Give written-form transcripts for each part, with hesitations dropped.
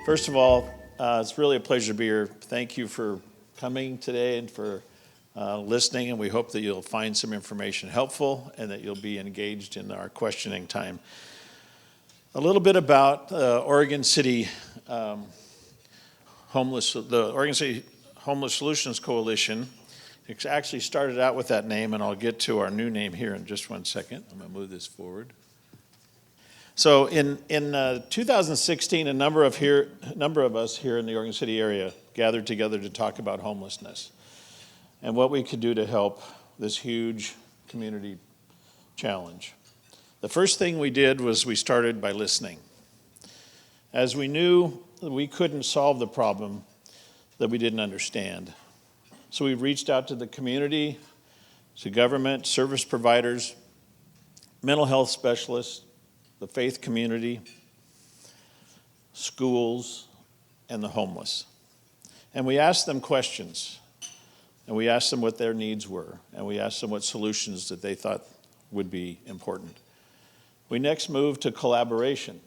First of all, it's really a pleasure to be here. Thank you for coming today and for listening, and we hope that you'll find some information helpful and that you'll be engaged in our questioning time. A little bit about Oregon City the Oregon City Homeless Solutions Coalition. It actually started out with that name, and I'll get to our new name here in just one second. I'm going to move this forward. So in 2016, a number of us here in the Oregon City area gathered together to talk about homelessness and what we could do to help this huge community challenge. The first thing we did was we started by listening. As we knew that we couldn't solve the problem that we didn't understand. So we reached out to the community, to government, service providers, mental health specialists, the faith community, schools, and the homeless. And we asked them questions, and we asked them what their needs were, and we asked them what solutions that they thought would be important. We next moved to collaboration.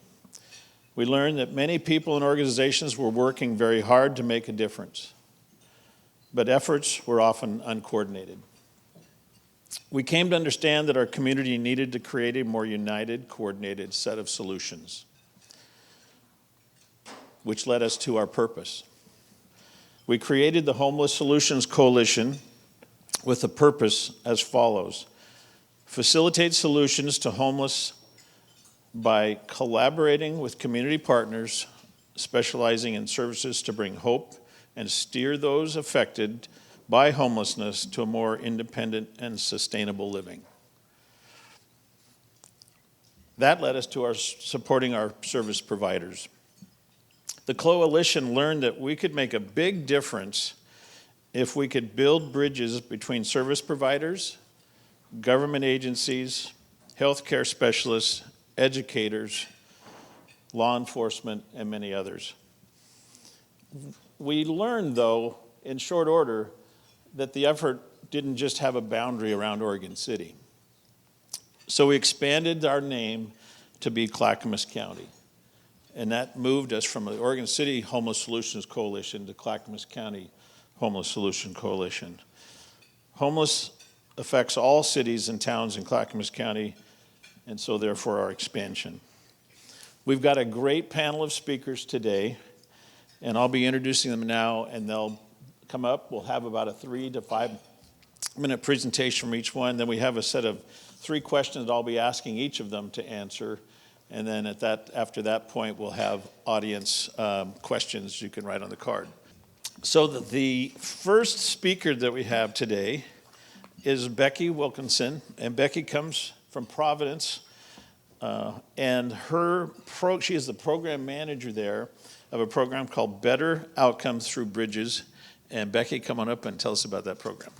We learned that many people and organizations were working very hard to make a difference, but efforts were often uncoordinated. We came to understand that our community needed to create a more united, coordinated set of solutions, which led us to our purpose. We created the Homeless Solutions Coalition with a purpose as follows: facilitate solutions to homeless by collaborating with community partners, specializing in services to bring hope and steer those affected by homelessness to a more independent and sustainable living. That led us to supporting our service providers. The coalition learned that we could make a big difference if we could build bridges between service providers, government agencies, healthcare specialists, educators, law enforcement, and many others. We learned, though, in short order, that the effort didn't just have a boundary around Oregon City. So we expanded our name to be Clackamas County. And that moved us from the Oregon City Homeless Solutions Coalition to Clackamas County Homeless Solution Coalition. Homeless affects all cities and towns in Clackamas County, and so therefore our expansion. We've got a great panel of speakers today, and I'll be introducing them now, and they'll come up. We'll have about a 3 to 5 minute presentation from each one. Then we have a set of 3 questions that I'll be asking each of them to answer. And then after that point, we'll have audience questions you can write on the card. So the first speaker that we have today is Becky Wilkinson. And Becky comes from Providence. And she is the program manager there of a program called Better Outcomes Through Bridges. And Becky, come on up and tell us about that program.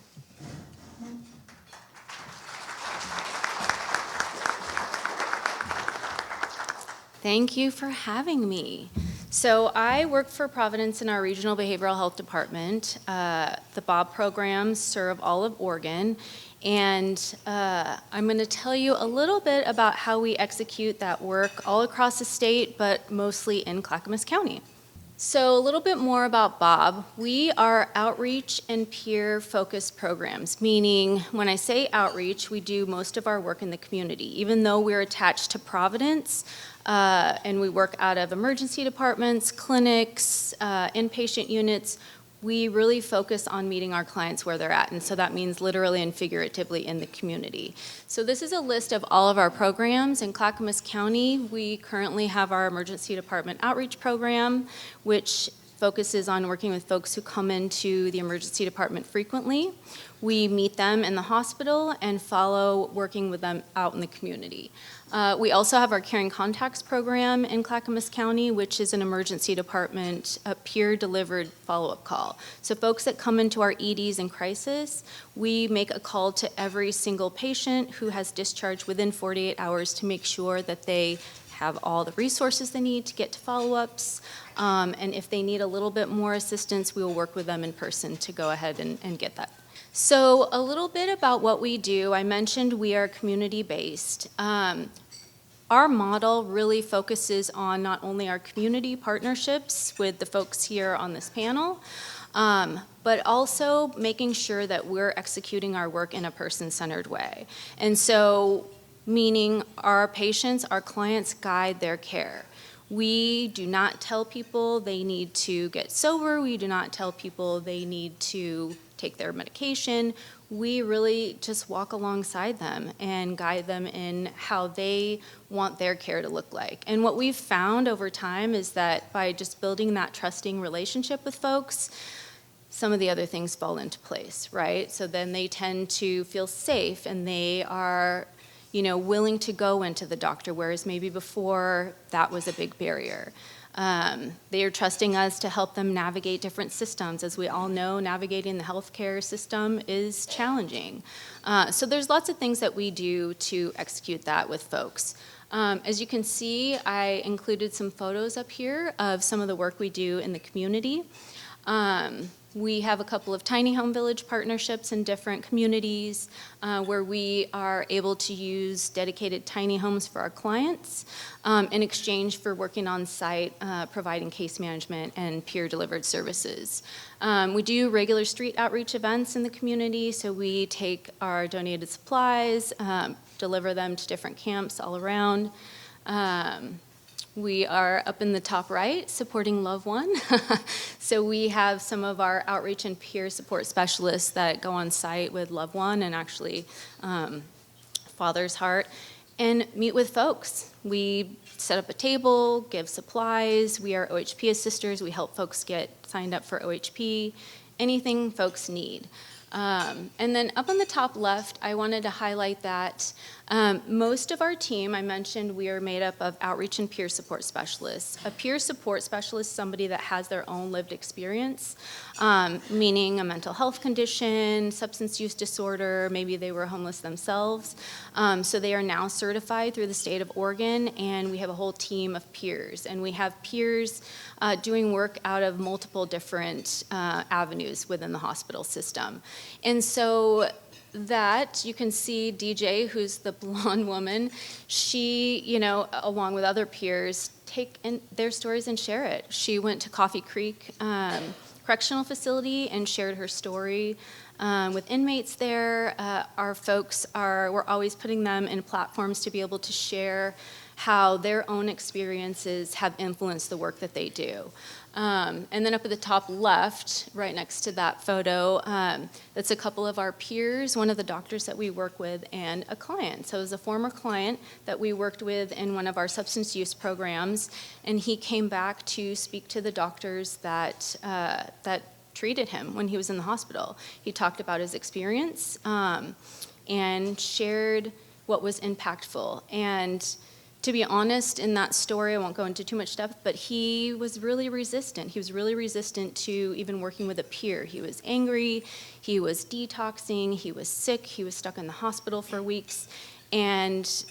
Thank you for having me. So I work for Providence in our regional behavioral health department. The BOB programs serve all of Oregon. And I'm going to tell you a little bit about how we execute that work all across the state, but mostly in Clackamas County. So a little bit more about BOB. We are outreach and peer-focused programs, meaning when I say outreach, we do most of our work in the community. Even though we're attached to Providence, and we work out of emergency departments, clinics, inpatient units, we really focus on meeting our clients where they're at, and so that means literally and figuratively in the community. So this is a list of all of our programs. In Clackamas County, we currently have our emergency department outreach program, which focuses on working with folks who come into the emergency department frequently. We meet them in the hospital and follow working with them out in the community. We also have our Caring Contacts program in Clackamas County, which is an emergency department, a peer-delivered follow-up call. So folks that come into our EDs in crisis, we make a call to every single patient who has discharged within 48 hours to make sure that they have all the resources they need to get to follow-ups. And if they need a little bit more assistance, we will work with them in person to go ahead and get that. So a little bit about what we do. I mentioned we are community-based. Our model really focuses on not only our community partnerships with the folks here on this panel, but also making sure that we're executing our work in a person-centered way. And so, meaning our patients, our clients guide their care. We do not tell people they need to get sober. We do not tell people they need to take their medication. We really just walk alongside them and guide them in how they want their care to look like. And what we've found over time is that by just building that trusting relationship with folks, some of the other things fall into place, right? So then they tend to feel safe and they are, willing to go into the doctor, whereas maybe before that was a big barrier. They are trusting us to help them navigate different systems. As we all know, navigating the healthcare system is challenging. So there's lots of things that we do to execute that with folks. As you can see, I included some photos up here of some of the work we do in the community. We have a couple of tiny home village partnerships in different communities where we are able to use dedicated tiny homes for our clients in exchange for working on site, providing case management and peer-delivered services. We do regular street outreach events in the community, so we take our donated supplies, deliver them to different camps all around. We are up in the top right, supporting Love One. So we have some of our outreach and peer support specialists that go on site with Love One and actually Father's Heart and meet with folks. We set up a table, give supplies. We are OHP assisters. We help folks get signed up for OHP, anything folks need. And then up on the top left, I wanted to highlight that most of our team, I mentioned we are made up of outreach and peer support specialists. A peer support specialist is somebody that has their own lived experience, meaning a mental health condition, substance use disorder, maybe they were homeless themselves. So they are now certified through the state of Oregon, and we have a whole team of peers. And we have peers doing work out of multiple different avenues within the hospital system. And so that you can see DJ, who's the blonde woman, she, along with other peers, take in their stories and share it. She went to Coffee Creek Correctional Facility and shared her story with inmates there. Our folks we're always putting them in platforms to be able to share how their own experiences have influenced the work that they do. And then up at the top left, right next to that photo, that's a couple of our peers, one of the doctors that we work with, and a client. So it was a former client that we worked with in one of our substance use programs, and he came back to speak to the doctors that treated him when he was in the hospital. He talked about his experience and shared what was impactful. And to be honest, in that story, I won't go into too much depth, but he was really resistant. He was really resistant to even working with a peer. He was angry, he was detoxing, he was sick, he was stuck in the hospital for weeks. And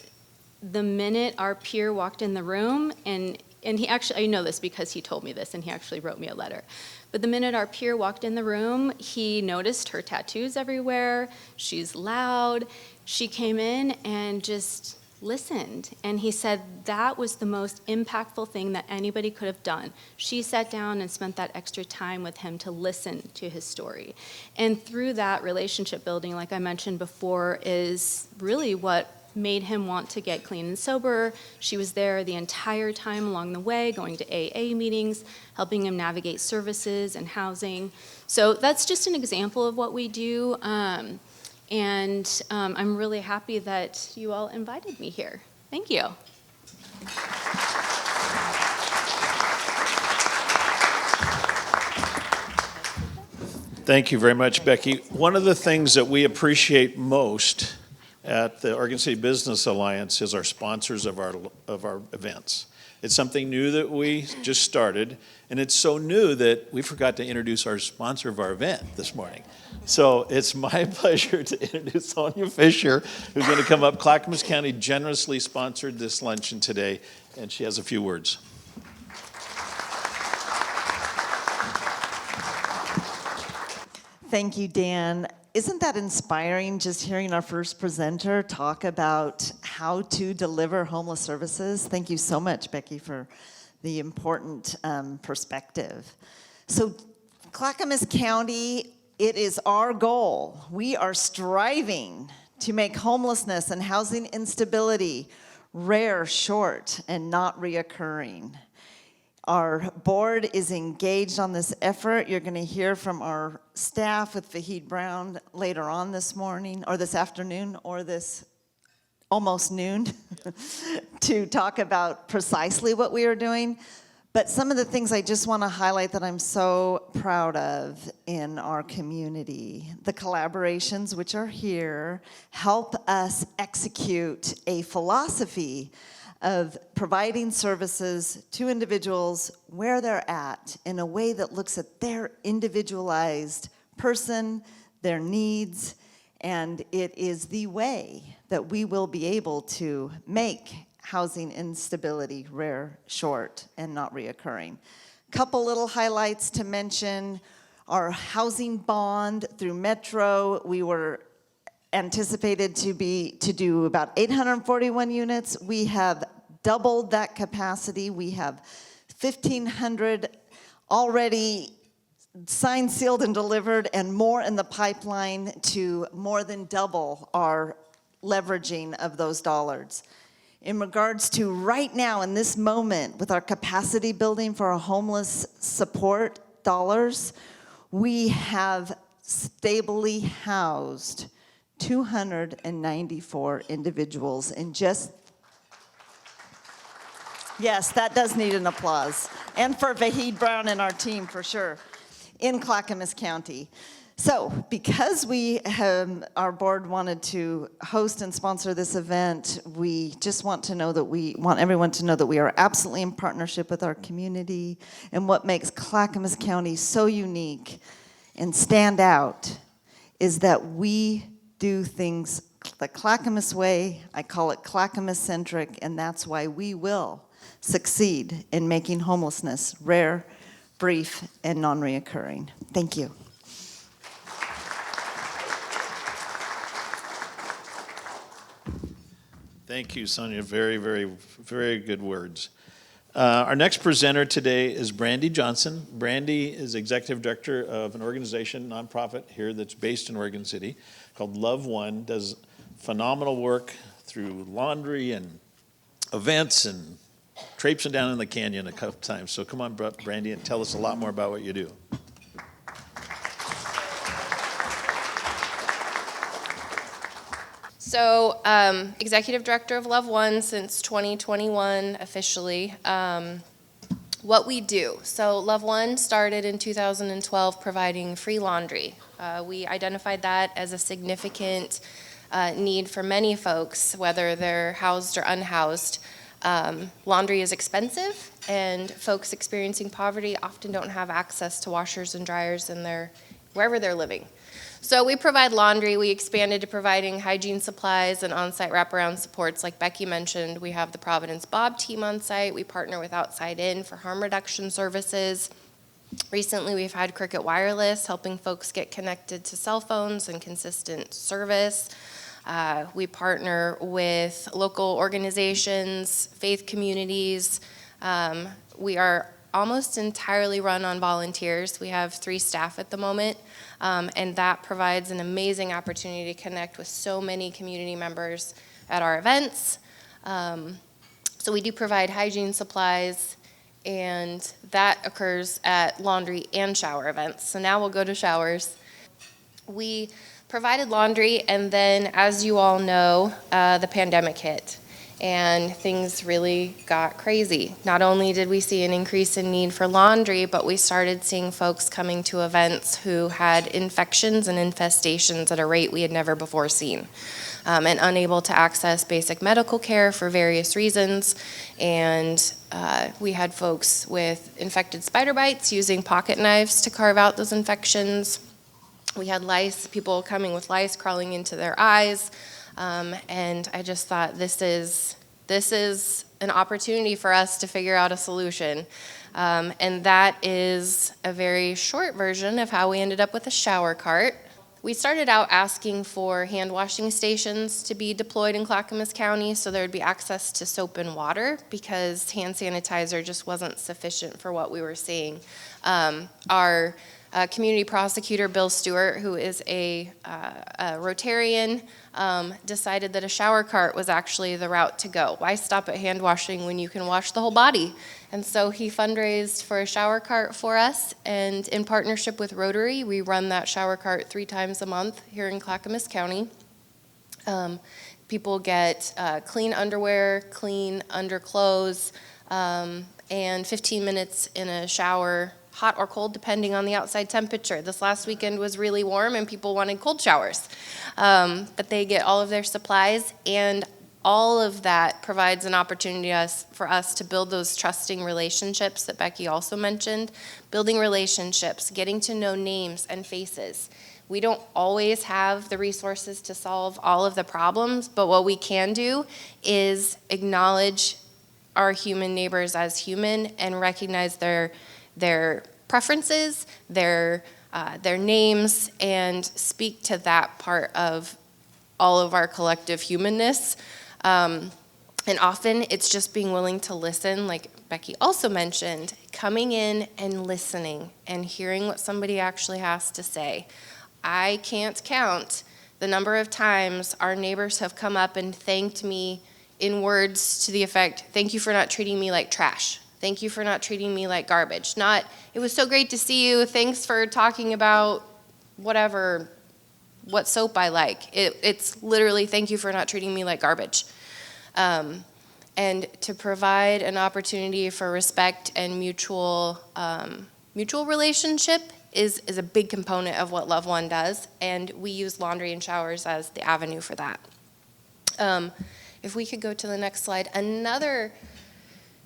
the minute our peer walked in the room, and he actually, I know this because he told me this, and he actually wrote me a letter. But the minute our peer walked in the room, he noticed her tattoos everywhere, she's loud. She came in and just listened, and he said that was the most impactful thing that anybody could have done. She sat down and spent that extra time with him to listen to his story. And through that, relationship building, like I mentioned before, is really what made him want to get clean and sober. She was there the entire time along the way, going to AA meetings, helping him navigate services and housing. So that's just an example of what we do. And I'm really happy that you all invited me here. Thank you. Thank you very much, Becky. One of the things that we appreciate most at the Oregon City Business Alliance is our sponsors of our events. It's something new that we just started, and it's so new that we forgot to introduce our sponsor of our event this morning. So it's my pleasure to introduce Sonia Fisher, who's going to come up. Clackamas County generously sponsored this luncheon today, and she has a few words. Thank you, Dan. Isn't that inspiring, just hearing our first presenter talk about how to deliver homeless services? Thank you so much, Becky, for the important perspective. So, Clackamas County, it is our goal. We are striving to make homelessness and housing instability rare, short, and not reoccurring. Our board is engaged on this effort. You're going to hear from our staff with Fahid Brown later on this morning, or this afternoon, or this almost noon, to talk about precisely what we are doing. But some of the things I just want to highlight that I'm so proud of in our community, the collaborations which are here, help us execute a philosophy of providing services to individuals where they're at in a way that looks at their individualized person, their needs, and it is the way that we will be able to make housing instability rare, short, and not reoccurring. Couple little highlights to mention: our housing bond through Metro, we were anticipated to do about 841 units. We have doubled that capacity. We have 1,500 already signed, sealed, and delivered, and more in the pipeline to more than double our leveraging of those dollars. In regards to right now, in this moment, with our capacity building for our homeless support dollars, we have stably housed 294 individuals in just, yes, that does need an applause. And for Vahid Brown and our team, for sure, in Clackamas County. So, because our board wanted to host and sponsor this event, we just want everyone to know that we are absolutely in partnership with our community. And what makes Clackamas County so unique and stand out is that we do things the Clackamas way. I call it Clackamas-centric, and that's why we will succeed in making homelessness rare, brief, and non-reoccurring. Thank you. Thank you, Sonia. Very, very, very good words. Our next presenter today is Brandy Johnson. Brandy is executive director of an organization, nonprofit here that's based in Oregon City called Love One. Does phenomenal work through laundry and events and traipsing down in the canyon a couple times. So come on, Brandy, and tell us a lot more about what you do. So, executive director of Love One since 2021 officially. What we do. So Love One started in 2012 providing free laundry. We identified that as a significant need for many folks, whether they're housed or unhoused. Laundry is expensive, and folks experiencing poverty often don't have access to washers and dryers in wherever they're living. So we provide laundry. We expanded to providing hygiene supplies and on-site wraparound supports. Like Becky mentioned, we have the Providence Bob team on site. We partner with Outside In for harm reduction services. Recently, we've had Cricket Wireless helping folks get connected to cell phones and consistent service. We partner with local organizations, faith communities. We are almost entirely run on volunteers. We have 3 staff at the moment, and that provides an amazing opportunity to connect with so many community members at our events. So we do provide hygiene supplies, and that occurs at laundry and shower events. So now we'll go to showers. We provided laundry, and then, as you all know, the pandemic hit. And things really got crazy. Not only did we see an increase in need for laundry, but we started seeing folks coming to events who had infections and infestations at a rate we had never before seen, and unable to access basic medical care for various reasons. And we had folks with infected spider bites using pocket knives to carve out those infections. We had lice, people coming with lice crawling into their eyes. And I just thought, this is this is an opportunity for us to figure out a solution. And that is a very short version of how we ended up with a shower cart. We started out asking for hand washing stations to be deployed in Clackamas County so there would be access to soap and water because hand sanitizer just wasn't sufficient for what we were seeing. Our community prosecutor, Bill Stewart, who is a Rotarian, decided that a shower cart was actually the route to go. Why stop at hand washing when you can wash the whole body? And so he fundraised for a shower cart for us, and in partnership with Rotary, we run that shower cart 3 times a month here in Clackamas County. People get clean underwear, clean underclothes, and 15 minutes in a shower, hot or cold, depending on the outside temperature. This last weekend was really warm and people wanted cold showers. But they get all of their supplies, and all of that provides an opportunity for us to build those trusting relationships that Becky also mentioned. Building relationships, getting to know names and faces. We don't always have the resources to solve all of the problems, but what we can do is acknowledge our human neighbors as human and recognize their preferences, their names, and speak to that part of all of our collective humanness. And often it's just being willing to listen, like Becky also mentioned, coming in and listening and hearing what somebody actually has to say. I can't count the number of times our neighbors have come up and thanked me in words to the effect, "Thank you for not treating me like trash. Thank you for not treating me like garbage." Not, "It was so great to see you. Thanks for talking about whatever, what soap I like." It's literally, "Thank you for not treating me like garbage." And to provide an opportunity for respect and mutual relationship is a big component of what Love One does, and we use laundry and showers as the avenue for that. If we could go to the next slide. Another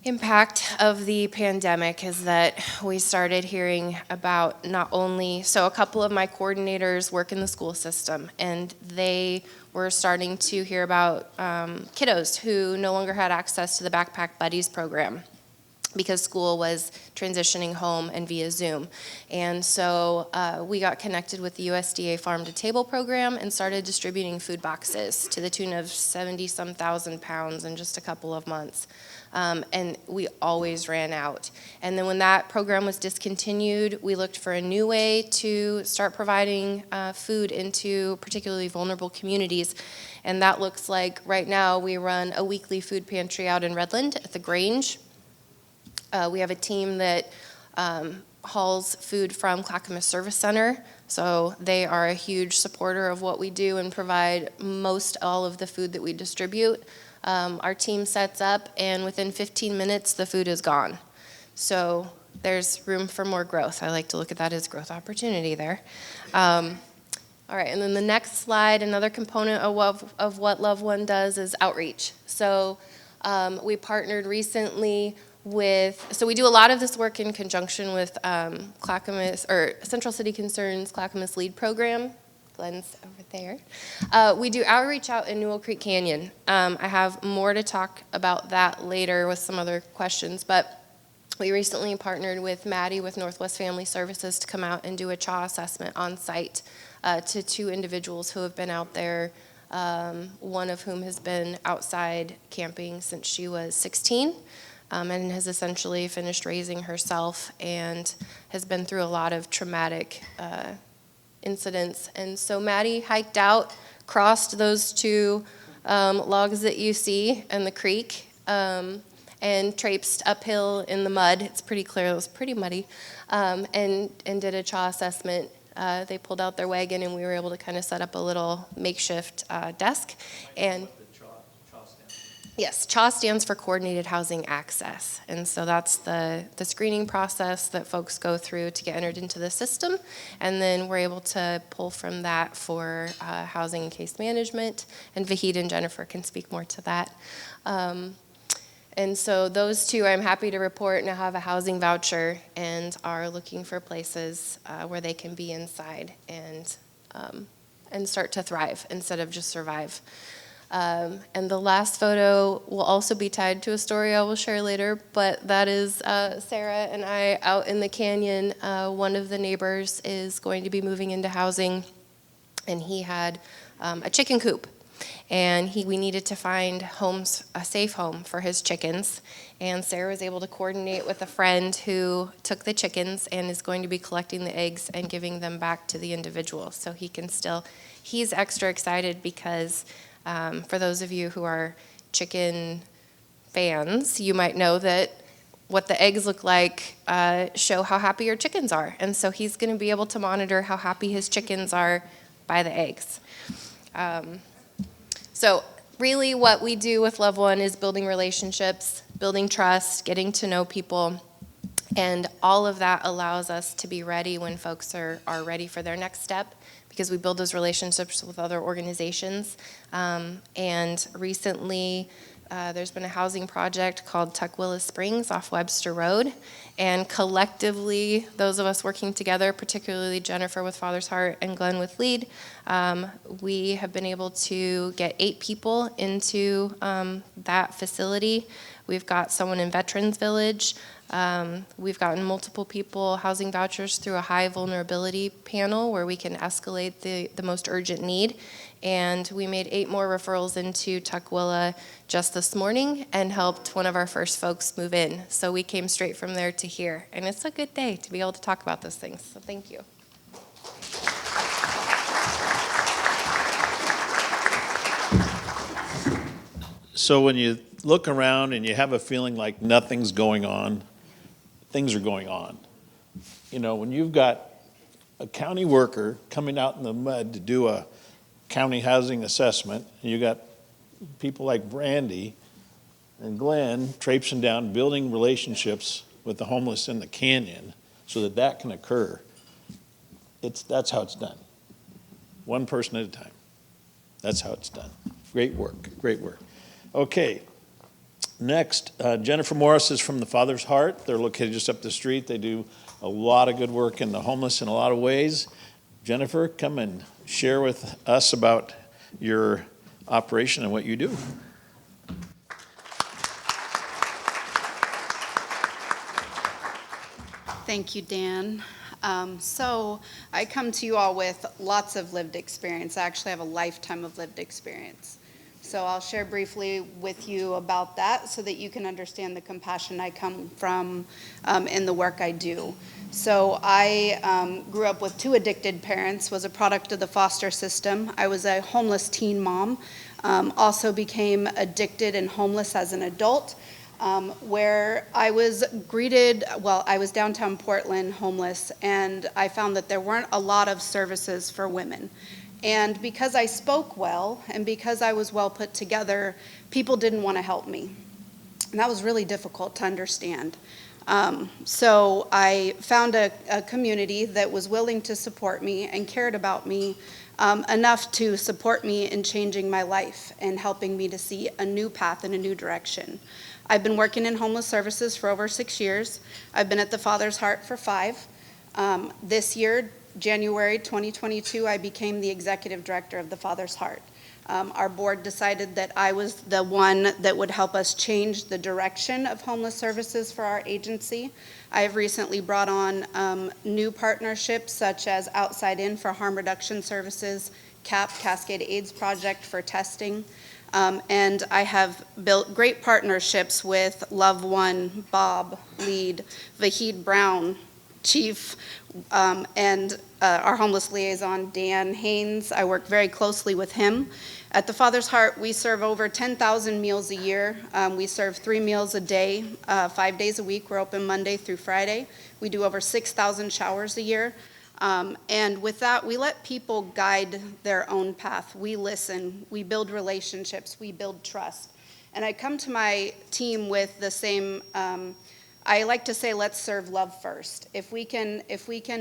impact of the pandemic is that we started hearing about not only, so a couple of my coordinators work in the school system, and they were starting to hear about kiddos who no longer had access to the Backpack Buddies program because school was transitioning home and via Zoom. And so we got connected with the USDA Farm to Table program and started distributing food boxes to the tune of 70-some thousand pounds in just a couple of months. And we always ran out. And then when that program was discontinued, we looked for a new way to start providing food into particularly vulnerable communities. And that looks like, right now, we run a weekly food pantry out in Redland at the Grange. We have a team that hauls food from Clackamas Service Center, so they are a huge supporter of what we do and provide most all of the food that we distribute. Our team sets up, and within 15 minutes, the food is gone. So there's room for more growth. I like to look at that as growth opportunity there. All right, and then the next slide, another component of what Love One does is outreach. So we partnered recently so we do a lot of this work in conjunction with Clackamas, or Central City Concerns Clackamas Lead Program. Glenn's over there. We do outreach out in Newell Creek Canyon. I have more to talk about that later with some other questions, but we recently partnered with Maddie with Northwest Family Services to come out and do a CHA assessment on site to 2 individuals who have been out there, one of whom has been outside camping since she was 16. And has essentially finished raising herself and has been through a lot of traumatic incidents. And so Maddie hiked out, crossed those 2 logs that you see in the creek, and traipsed uphill in the mud. It's pretty clear, it was pretty muddy, and did a CHA assessment. They pulled out their wagon, and we were able to kind of set up a little makeshift desk. And yes, CHA stands for Coordinated Housing Access, and so that's the screening process that folks go through to get entered into the system, and then we're able to pull from that for housing and case management, and Vahid and Jennifer can speak more to that. And so those 2, I'm happy to report, now have a housing voucher and are looking for places where they can be inside and start to thrive instead of just survive. And the last photo will also be tied to a story I will share later, but that is Sarah and I out in the canyon. One of the neighbors is going to be moving into housing, and he had a chicken coop. And we needed to find a safe home for his chickens. And Sarah was able to coordinate with a friend who took the chickens and is going to be collecting the eggs and giving them back to the individual. So he's extra excited because for those of you who are chicken fans, you might know that what the eggs look like show how happy your chickens are. And so he's going to be able to monitor how happy his chickens are by the eggs. So really what we do with Love One is building relationships, building trust, getting to know people, and all of that allows us to be ready when folks are ready for their next step, because we build those relationships with other organizations. And recently, there's been a housing project called Tukwila Springs off Webster Road. And collectively, those of us working together, particularly Jennifer with Father's Heart and Glenn with LEAD, we have been able to get 8 people into that facility. We've got someone in Veterans Village. We've gotten multiple people housing vouchers through a high vulnerability panel where we can escalate the most urgent need. And we made 8 more referrals into Tukwila just this morning and helped one of our first folks move in. So we came straight from there to here. And it's a good day to be able to talk about those things. So thank you. So when you look around and you have a feeling like nothing's going on, things are going on. You know, when you've got a county worker coming out in the mud to do a county housing assessment, and you got people like Brandy and Glenn traipsing down, building relationships with the homeless in the canyon so that that can occur. That's how it's done. One person at a time. That's how it's done. Great work, great work. Okay, next, Jennifer Morris is from the Father's Heart. They're located just up the street. They do a lot of good work in the homeless in a lot of ways. Jennifer, come and share with us about your operation and what you do. Thank you, Dan. So I come to you all with lots of lived experience. I actually have a lifetime of lived experience. So I'll share briefly with you about that so that you can understand the compassion I come from in the work I do. So I grew up with 2 addicted parents, was a product of the foster system. I was a homeless teen mom, also became addicted and homeless as an adult, where I was I was downtown Portland homeless, and I found that there weren't a lot of services for women. And because I spoke well and because I was well put together, people didn't want to help me. And that was really difficult to understand. So I found a community that was willing to support me and cared about me enough to support me in changing my life and helping me to see a new path and a new direction. I've been working in homeless services for over 6 years. I've been at the Father's Heart for 5. This year, January 2022, I became the executive director of the Father's Heart. Our board decided that I was the one that would help us change the direction of homeless services for our agency. I have recently brought on new partnerships such as Outside In for harm reduction services, CAP, Cascade AIDS Project for testing, and I have built great partnerships with Love One, Bob, LEAD, Vahid Brown, Chief, and our homeless liaison, Dan Haynes. I work very closely with him. At the Father's Heart, we serve over 10,000 meals a year. We serve 3 meals a day, 5 days a week. We're open Monday through Friday. We do over 6,000 showers a year. And with that, we let people guide their own path. We listen, we build relationships, we build trust. And I come to my team with the same, I like to say, let's serve love first. If we can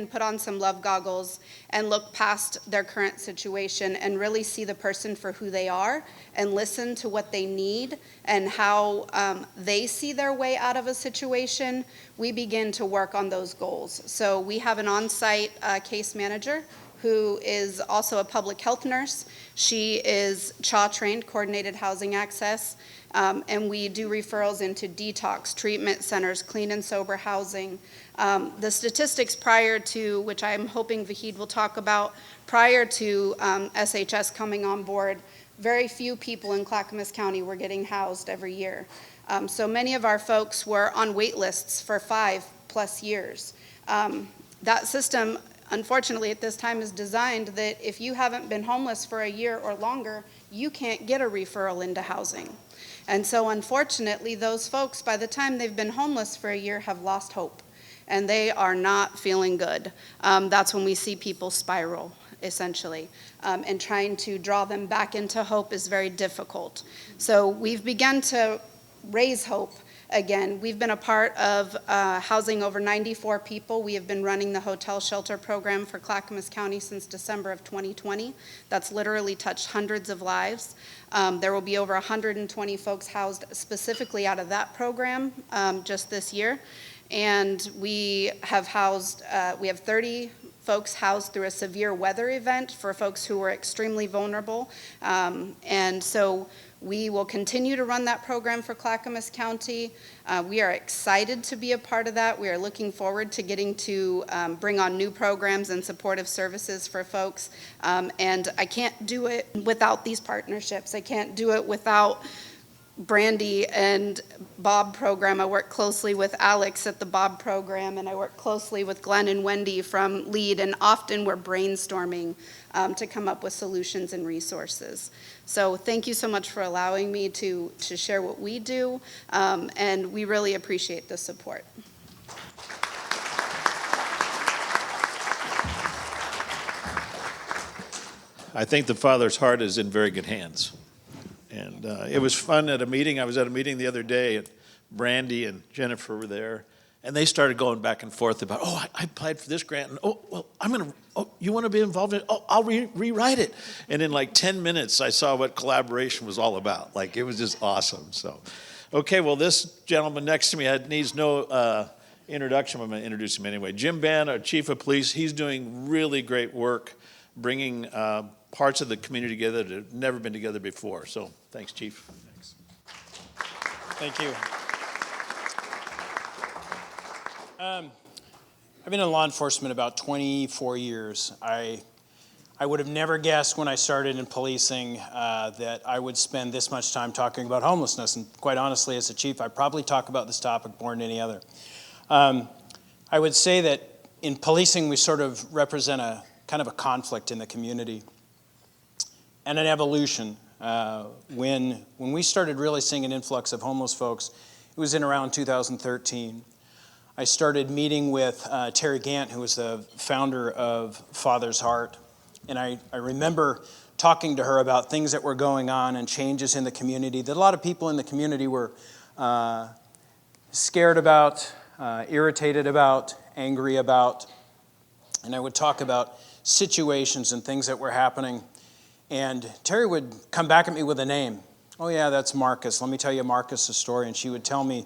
put on some love goggles and look past their current situation and really see the person for who they are and listen to what they need and how they see their way out of a situation, we begin to work on those goals. So we have an on-site case manager who is also a public health nurse. She is CHA trained, Coordinated Housing Access, and we do referrals into detox, treatment centers, clean and sober housing. The statistics prior to, which I'm hoping Vahid will talk about, prior to SHS coming on board, very few people in Clackamas County were getting housed every year. So many of our folks were on wait lists for 5+ years. That system, unfortunately, at this time is designed that if you haven't been homeless for a year or longer, you can't get a referral into housing. And so unfortunately, those folks, by the time they've been homeless for a year, have lost hope. And they are not feeling good. That's when we see people spiral, essentially. And trying to draw them back into hope is very difficult. So we've begun to raise hope again. We've been a part of housing over 94 people. We have been running the hotel shelter program for Clackamas County since December of 2020. That's literally touched hundreds of lives. There will be over 120 folks housed specifically out of that program just this year. And we have housed, we have 30 folks housed through a severe weather event for folks who were extremely vulnerable. And so we will continue to run that program for Clackamas County. We are excited to be a part of that. We are looking forward to getting to bring on new programs and supportive services for folks. And I can't do it without these partnerships. I can't do it without Brandy and Bob program. I work closely with Alex at the Bob program, and I work closely with Glenn and Wendy from LEAD, and often we're brainstorming to come up with solutions and resources. So thank you so much for allowing me to share what we do, and we really appreciate the support. I think the Father's heart is in very good hands. And it was fun at a meeting. I was at a meeting the other day, and Brandy and Jennifer were there, and they started going back and forth about, I applied for this grant, and you want to be involved in it? Oh, I'll rewrite it. And in like 10 minutes, I saw what collaboration was all about. Like, it was just awesome. So, okay, well, this gentleman next to me needs no introduction. I'm going to introduce him anyway. Jim Bann, our chief of police, he's doing really great work bringing parts of the community together that have never been together before. So thanks, Chief. Thanks. Thank you. I've been in law enforcement about 24 years. I would have never guessed when I started in policing that I would spend this much time talking about homelessness. And quite honestly, as a chief, I probably talk about this topic more than any other. I would say that in policing, we sort of represent a kind of a conflict in the community and an evolution. When we started really seeing an influx of homeless folks, it was in around 2013. I started meeting with Terry Gant, who was the founder of Father's Heart, and I remember talking to her about things that were going on and changes in the community that a lot of people in the community were scared about, irritated about, angry about. And I would talk about situations and things that were happening. And Terry would come back at me with a name. Oh yeah, that's Marcus. Let me tell you Marcus's story. And she would tell me,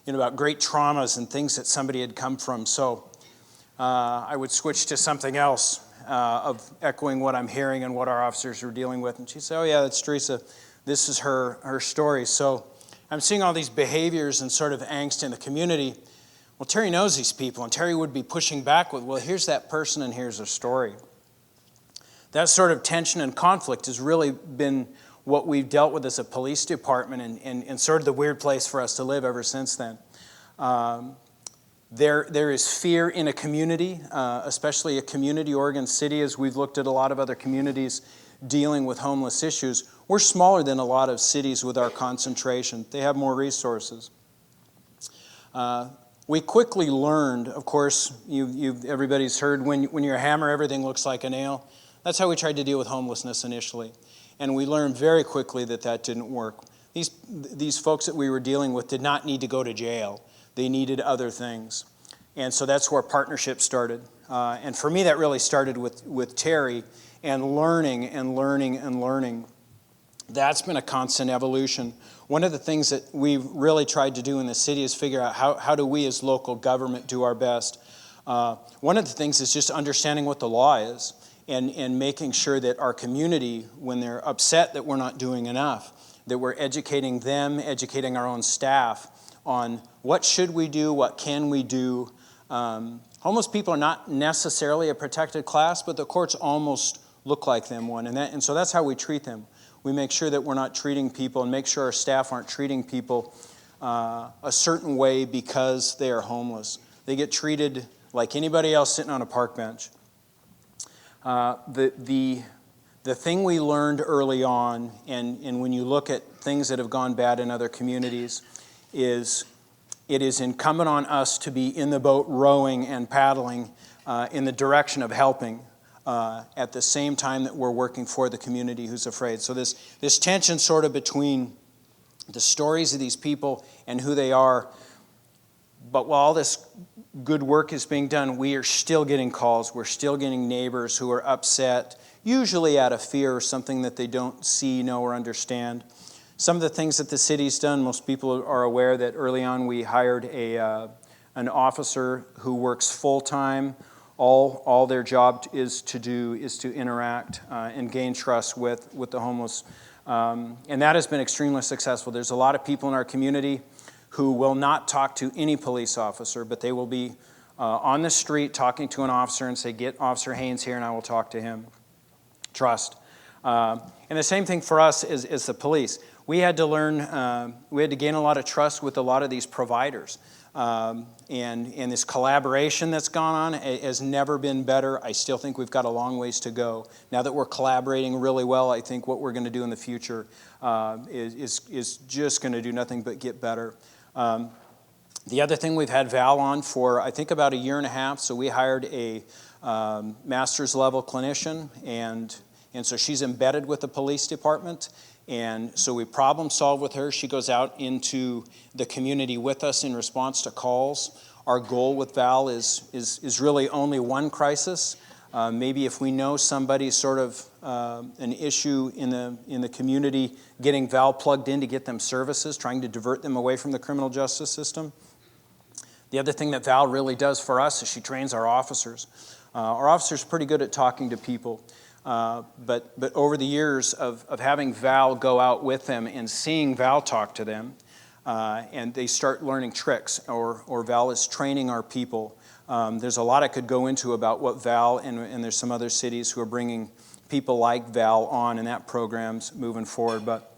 about great traumas and things that somebody had come from. So I would switch to something else of echoing what I'm hearing and what our officers were dealing with. And she'd say, oh yeah, that's Teresa. This is her story. So I'm seeing all these behaviors and sort of angst in the community. Well, Terry knows these people, and Terry would be pushing back with, well, here's that person and here's their story. That sort of tension and conflict has really been what we've dealt with as a police department and sort of the weird place for us to live ever since then. There is fear in a community, especially a community, Oregon City, as we've looked at a lot of other communities dealing with homeless issues. We're smaller than a lot of cities with our concentration. They have more resources. We quickly learned, of course, everybody's heard, when you're a hammer, everything looks like a nail. That's how we tried to deal with homelessness initially. And we learned very quickly that didn't work. These folks that we were dealing with did not need to go to jail. They needed other things. And so that's where partnership started. And for me, that really started with Terry and learning. That's been a constant evolution. One of the things that we've really tried to do in the city is figure out how do we as local government do our best. One of the things is just understanding what the law is. and making sure that our community, when they're upset that we're not doing enough, that we're educating them, educating our own staff on what should we do, what can we do. Homeless people are not necessarily a protected class, but the courts almost look like them one, and so that's how we treat them. We make sure that we're not treating people and make sure our staff aren't treating people a certain way because they are homeless. They get treated like anybody else sitting on a park bench. The thing we learned early on, and when you look at things that have gone bad in other communities, is it is incumbent on us to be in the boat rowing and paddling in the direction of helping at the same time that we're working for the community who's afraid. So this tension sort of between the stories of these people and who they are, but while all this good work is being done, we are still getting calls. We're still getting neighbors who are upset, usually out of fear or something that they don't see, know, or understand. Some of the things that the city's done, most people are aware that early on we hired an officer who works full-time. All their job is to interact and gain trust with the homeless. And that has been extremely successful. There's a lot of people in our community who will not talk to any police officer, but they will be on the street talking to an officer and say, "Get Officer Haynes here and I will talk to him." Trust. And the same thing for us is the police. We had to learn, we had to gain a lot of trust with a lot of these providers. And this collaboration that's gone on has never been better. I still think we've got a long ways to go. Now that we're collaborating really well, I think what we're going to do in the future is just going to do nothing but get better. The other thing, we've had Val on for, I think, about a year and a half. So we hired a master's level clinician, and so she's embedded with the police department. And so we problem solve with her. She goes out into the community with us in response to calls. Our goal with Val is really only one crisis. Maybe if we know somebody's sort of an issue in the community, getting Val plugged in to get them services, trying to divert them away from the criminal justice system. The other thing that Val really does for us is she trains our officers. Our officers are pretty good at talking to people. But over the years of having Val go out with them and seeing Val talk to them, and they start learning tricks, or Val is training our people. There's a lot I could go into about what Val, and there's some other cities who are bringing people like Val on, and that program's moving forward. But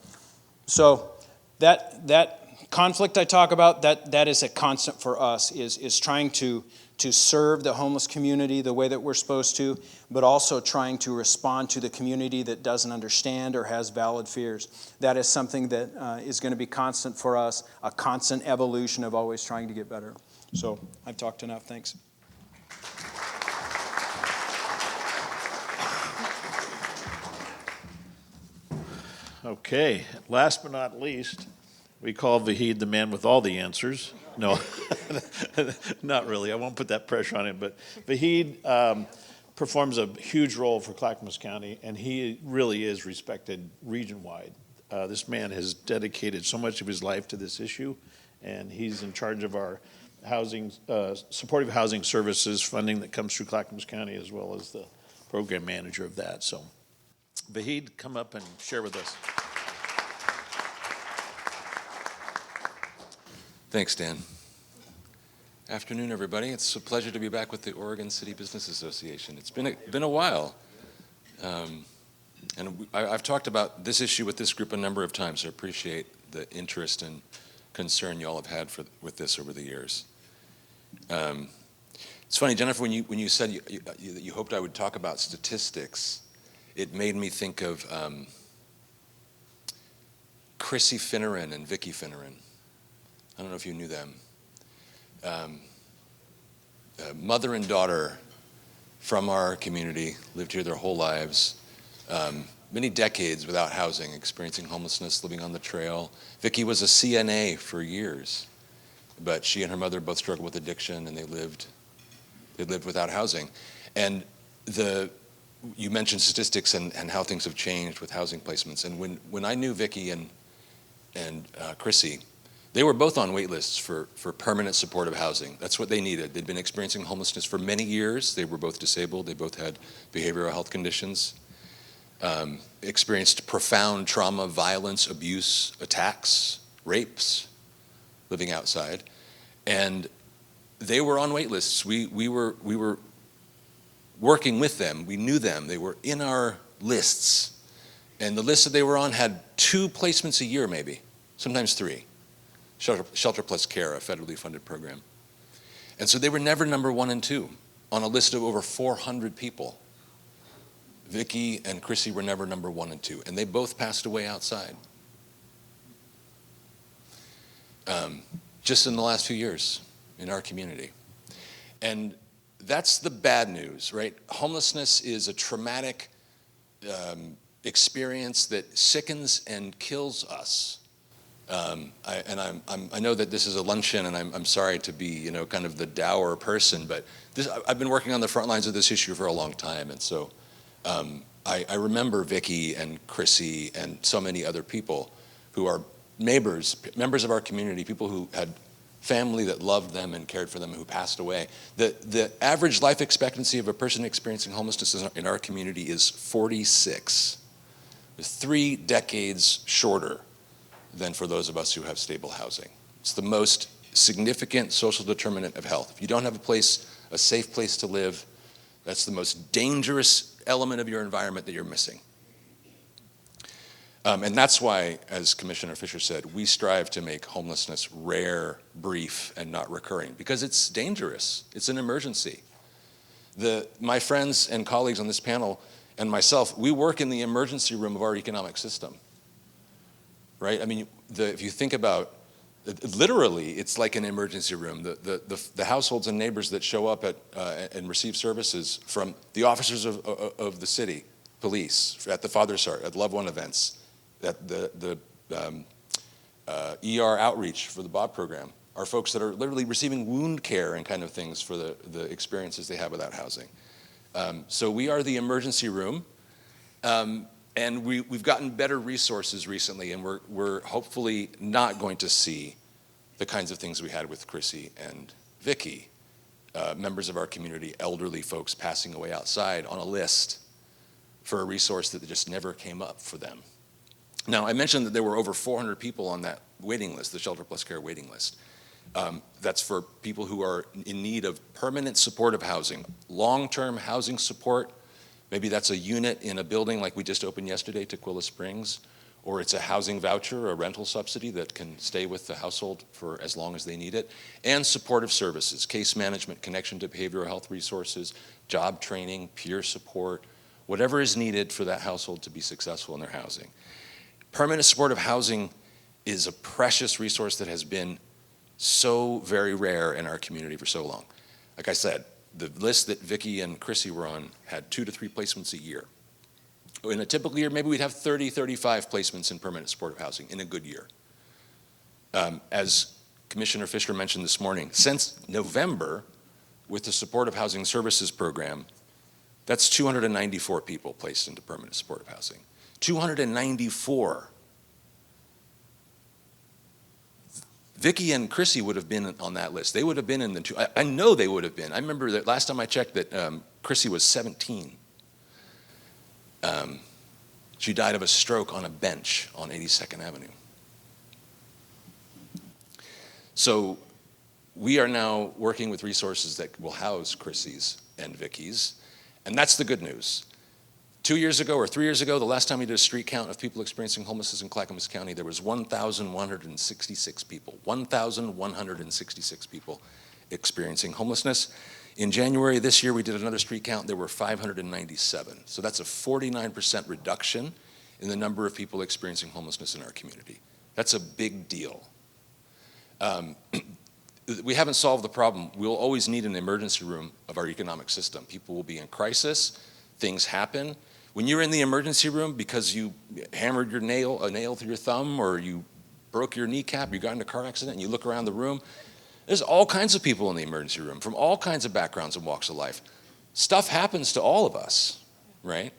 so that conflict I talk about, that is a constant for us, is trying to serve the homeless community the way that we're supposed to, but also trying to respond to the community that doesn't understand or has valid fears. That is something that is going to be constant for us, a constant evolution of always trying to get better. So I've talked enough. Thanks. Okay, last but not least, we call Vahid the man with all the answers. No, not really. I won't put that pressure on him. But Vahid performs a huge role for Clackamas County, and he really is respected region-wide. This man has dedicated so much of his life to this issue, and he's in charge of our housing, supportive housing services funding that comes through Clackamas County, as well as the program manager of that. So, Vahid, come up and share with us. Thanks, Dan. Afternoon, everybody. It's a pleasure to be back with the Oregon City Business Association. It's been a while. And I've talked about this issue with this group a number of times, so I appreciate the interest and concern you all have had with this over the years. It's funny, Jennifer, when you said you hoped I would talk about statistics, it made me think of Chrissy Finneran and Vicki Finneran. I don't know if you knew them. Mother and daughter from our community, lived here their whole lives, many decades without housing, experiencing homelessness, living on the trail. Vicki was a CNA for years, but she and her mother both struggled with addiction, and they lived without housing. And you mentioned statistics and how things have changed with housing placements. And when I knew Vicki and Chrissy, They were both on wait lists for permanent supportive housing. That's what they needed. They'd been experiencing homelessness for many years. They were both disabled. They both had behavioral health conditions, experienced profound trauma, violence, abuse, attacks, rapes, living outside. And they were on wait lists. We were working with them. We knew them. They were in our lists. And the list that they were on had 2 placements a year maybe, sometimes 3. Shelter Plus Care, a federally funded program. And so they were never number 1 and 2 on a list of over 400 people. Vicki and Chrissy were never number 1 and 2, and they both passed away outside. Just in the last few years in our community. And that's the bad news, right? Homelessness is a traumatic experience that sickens and kills us. I know that this is a luncheon, and I'm sorry to be, kind of the dour person, but I've been working on the front lines of this issue for a long time, and so I remember Vicki and Chrissy and so many other people who are neighbors, members of our community, people who had family that loved them and cared for them, who passed away. The average life expectancy of a person experiencing homelessness in our community is 46. It's 3 decades shorter than for those of us who have stable housing. It's the most significant social determinant of health. If you don't have a safe place to live, that's the most dangerous element of your environment that you're missing. And that's why, as Commissioner Fisher said, we strive to make homelessness rare, brief, and not recurring, because it's dangerous. It's an emergency. My friends and colleagues on this panel and myself, we work in the emergency room of our economic system, right? I mean, if you think about, literally, it's like an emergency room. The households and neighbors that show up and receive services from the officers of the city, police, at the Father's Heart, at loved one events, at the ER outreach for the Bob program, are folks that are literally receiving wound care and kind of things for the experiences they have without housing. So we are the emergency room, and we've gotten better resources recently, and we're hopefully not going to see the kinds of things we had with Chrissy and Vicki, members of our community, elderly folks passing away outside on a list for a resource that just never came up for them. Now, I mentioned that there were over 400 people on that waiting list, the Shelter Plus Care waiting list. That's for people who are in need of permanent supportive housing, long-term housing support. Maybe that's a unit in a building like we just opened yesterday, Tequila Springs, or it's a housing voucher, a rental subsidy that can stay with the household for as long as they need it, and supportive services, case management, connection to behavioral health resources, job training, peer support, whatever is needed for that household to be successful in their housing. Permanent supportive housing is a precious resource that has been so very rare in our community for so long. Like I said, the list that Vicki and Chrissy were on had 2 to 3 placements a year. In a typical year, maybe we'd have 30, 35 placements in permanent supportive housing in a good year. As Commissioner Fisher mentioned this morning, since November, with the Supportive Housing Services Program, that's 294 people placed into permanent supportive housing. 294. Vicki and Chrissy would have been on that list. They would have been in the two. I know they would have been. I remember that last time I checked that Chrissy was 17. She died of a stroke on a bench on 82nd Avenue. So we are now working with resources that will house Chrissy's and Vicki's, and that's the good news. 2 years ago or 3 years ago, the last time we did a street count of people experiencing homelessness in Clackamas County, there was 1,166 people. 1,166 people experiencing homelessness. In January this year, we did another street count. There were 597. So that's a 49% reduction in the number of people experiencing homelessness in our community. That's a big deal. We haven't solved the problem. We'll always need an emergency room of our economic system. People will be in crisis. Things happen. When you're in the emergency room because you hammered a nail through your thumb, or you broke your kneecap, you got in a car accident, and you look around the room, there's all kinds of people in the emergency room from all kinds of backgrounds and walks of life. Stuff happens to all of us, right?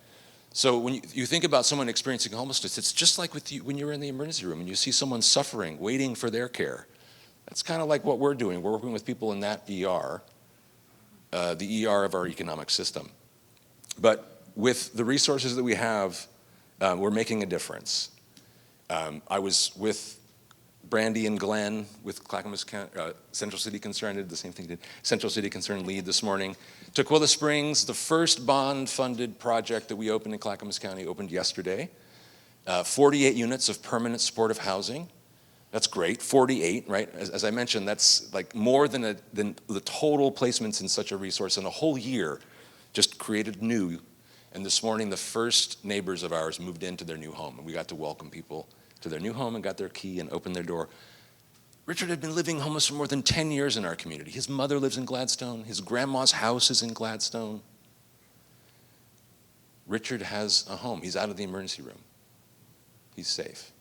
So when you think about someone experiencing homelessness, it's just like with you when you're in the emergency room and you see someone suffering, waiting for their care. That's kind of like what we're doing. We're working with people in that ER, the ER of our economic system. But with the resources that we have, we're making a difference. I was with Brandy and Glenn with Clackamas County, Central City Concern. I did the same thing, did Central City Concern lead this morning. Tukwila Springs, the first bond-funded project that we opened in Clackamas County, opened yesterday. 48 units of permanent supportive housing. That's great, 48, right? As I mentioned, that's like more than the total placements in such a resource in a whole year, just created new. And this morning, the first neighbors of ours moved into their new home, and we got to welcome people to their new home and got their key and opened their door. Richard had been living homeless for more than 10 years in our community. His mother lives in Gladstone. His grandma's house is in Gladstone. Richard has a home. He's out of the emergency room. He's safe.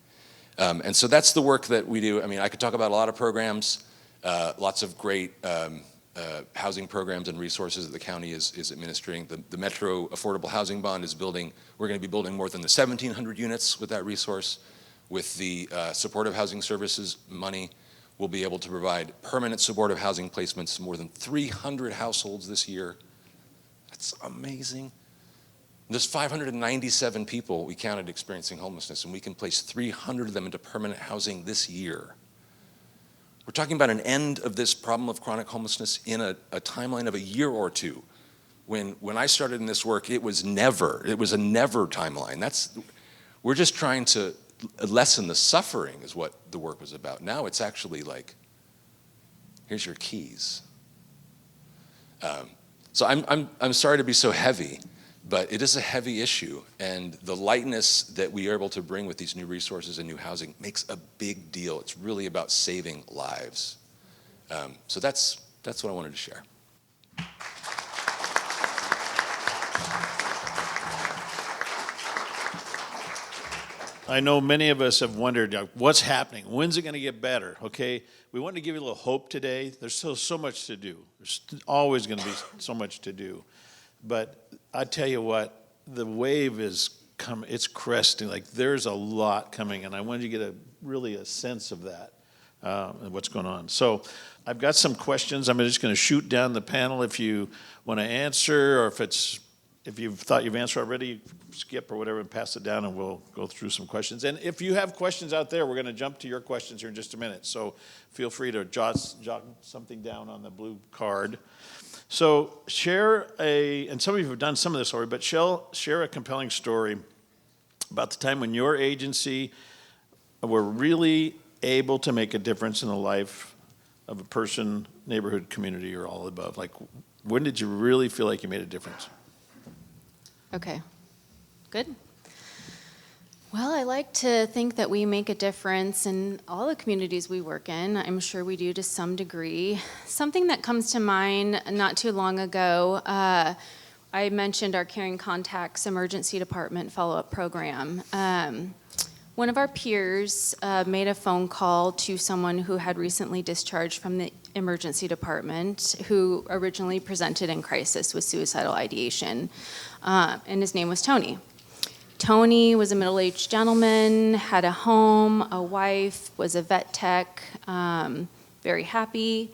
And so that's the work that we do. I mean, I could talk about a lot of programs, lots of great housing programs and resources that the county is administering. The Metro Affordable Housing Bond is building. We're going to be building more than the 1,700 units with that resource. With the supportive housing services money, we'll be able to provide permanent supportive housing placements to more than 300 households this year. That's amazing. There's 597 people we counted experiencing homelessness, and we can place 300 of them into permanent housing this year. We're talking about an end of this problem of chronic homelessness in a timeline of a year or two. When I started in this work, it was a never timeline. We're just trying to lessen the suffering is what the work was about. Now it's actually like, here's your keys. So I'm sorry to be so heavy, but it is a heavy issue, and the lightness that we are able to bring with these new resources and new housing makes a big deal. It's really about saving lives. So that's what I wanted to share. I know many of us have wondered, what's happening? When's it going to get better? Okay, we wanted to give you a little hope today. There's still so much to do. There's always going to be so much to do. But I tell you what, the wave is coming. It's cresting. Like there's a lot coming, and I wanted you to get really a sense of that and what's going on. So I've got some questions. I'm just going to shoot down the panel if you want to answer, or if you've thought you've answered already, skip or whatever and pass it down, and we'll go through some questions. And if you have questions out there, we're going to jump to your questions here in just a minute. So feel free to jot something down on the blue card. So and some of you have done some of this already, but share a compelling story about the time when your agency were really able to make a difference in the life of a person, neighborhood, community, or all above. Like, when did you really feel like you made a difference? Okay, good. Well, I like to think that we make a difference in all the communities we work in. I'm sure we do to some degree. Something that comes to mind not too long ago, I mentioned our Caring Contacts Emergency Department follow-up program. One of our peers made a phone call to someone who had recently discharged from the emergency department, who originally presented in crisis with suicidal ideation, and his name was Tony. Tony was a middle-aged gentleman, had a home, a wife, was a vet tech, very happy.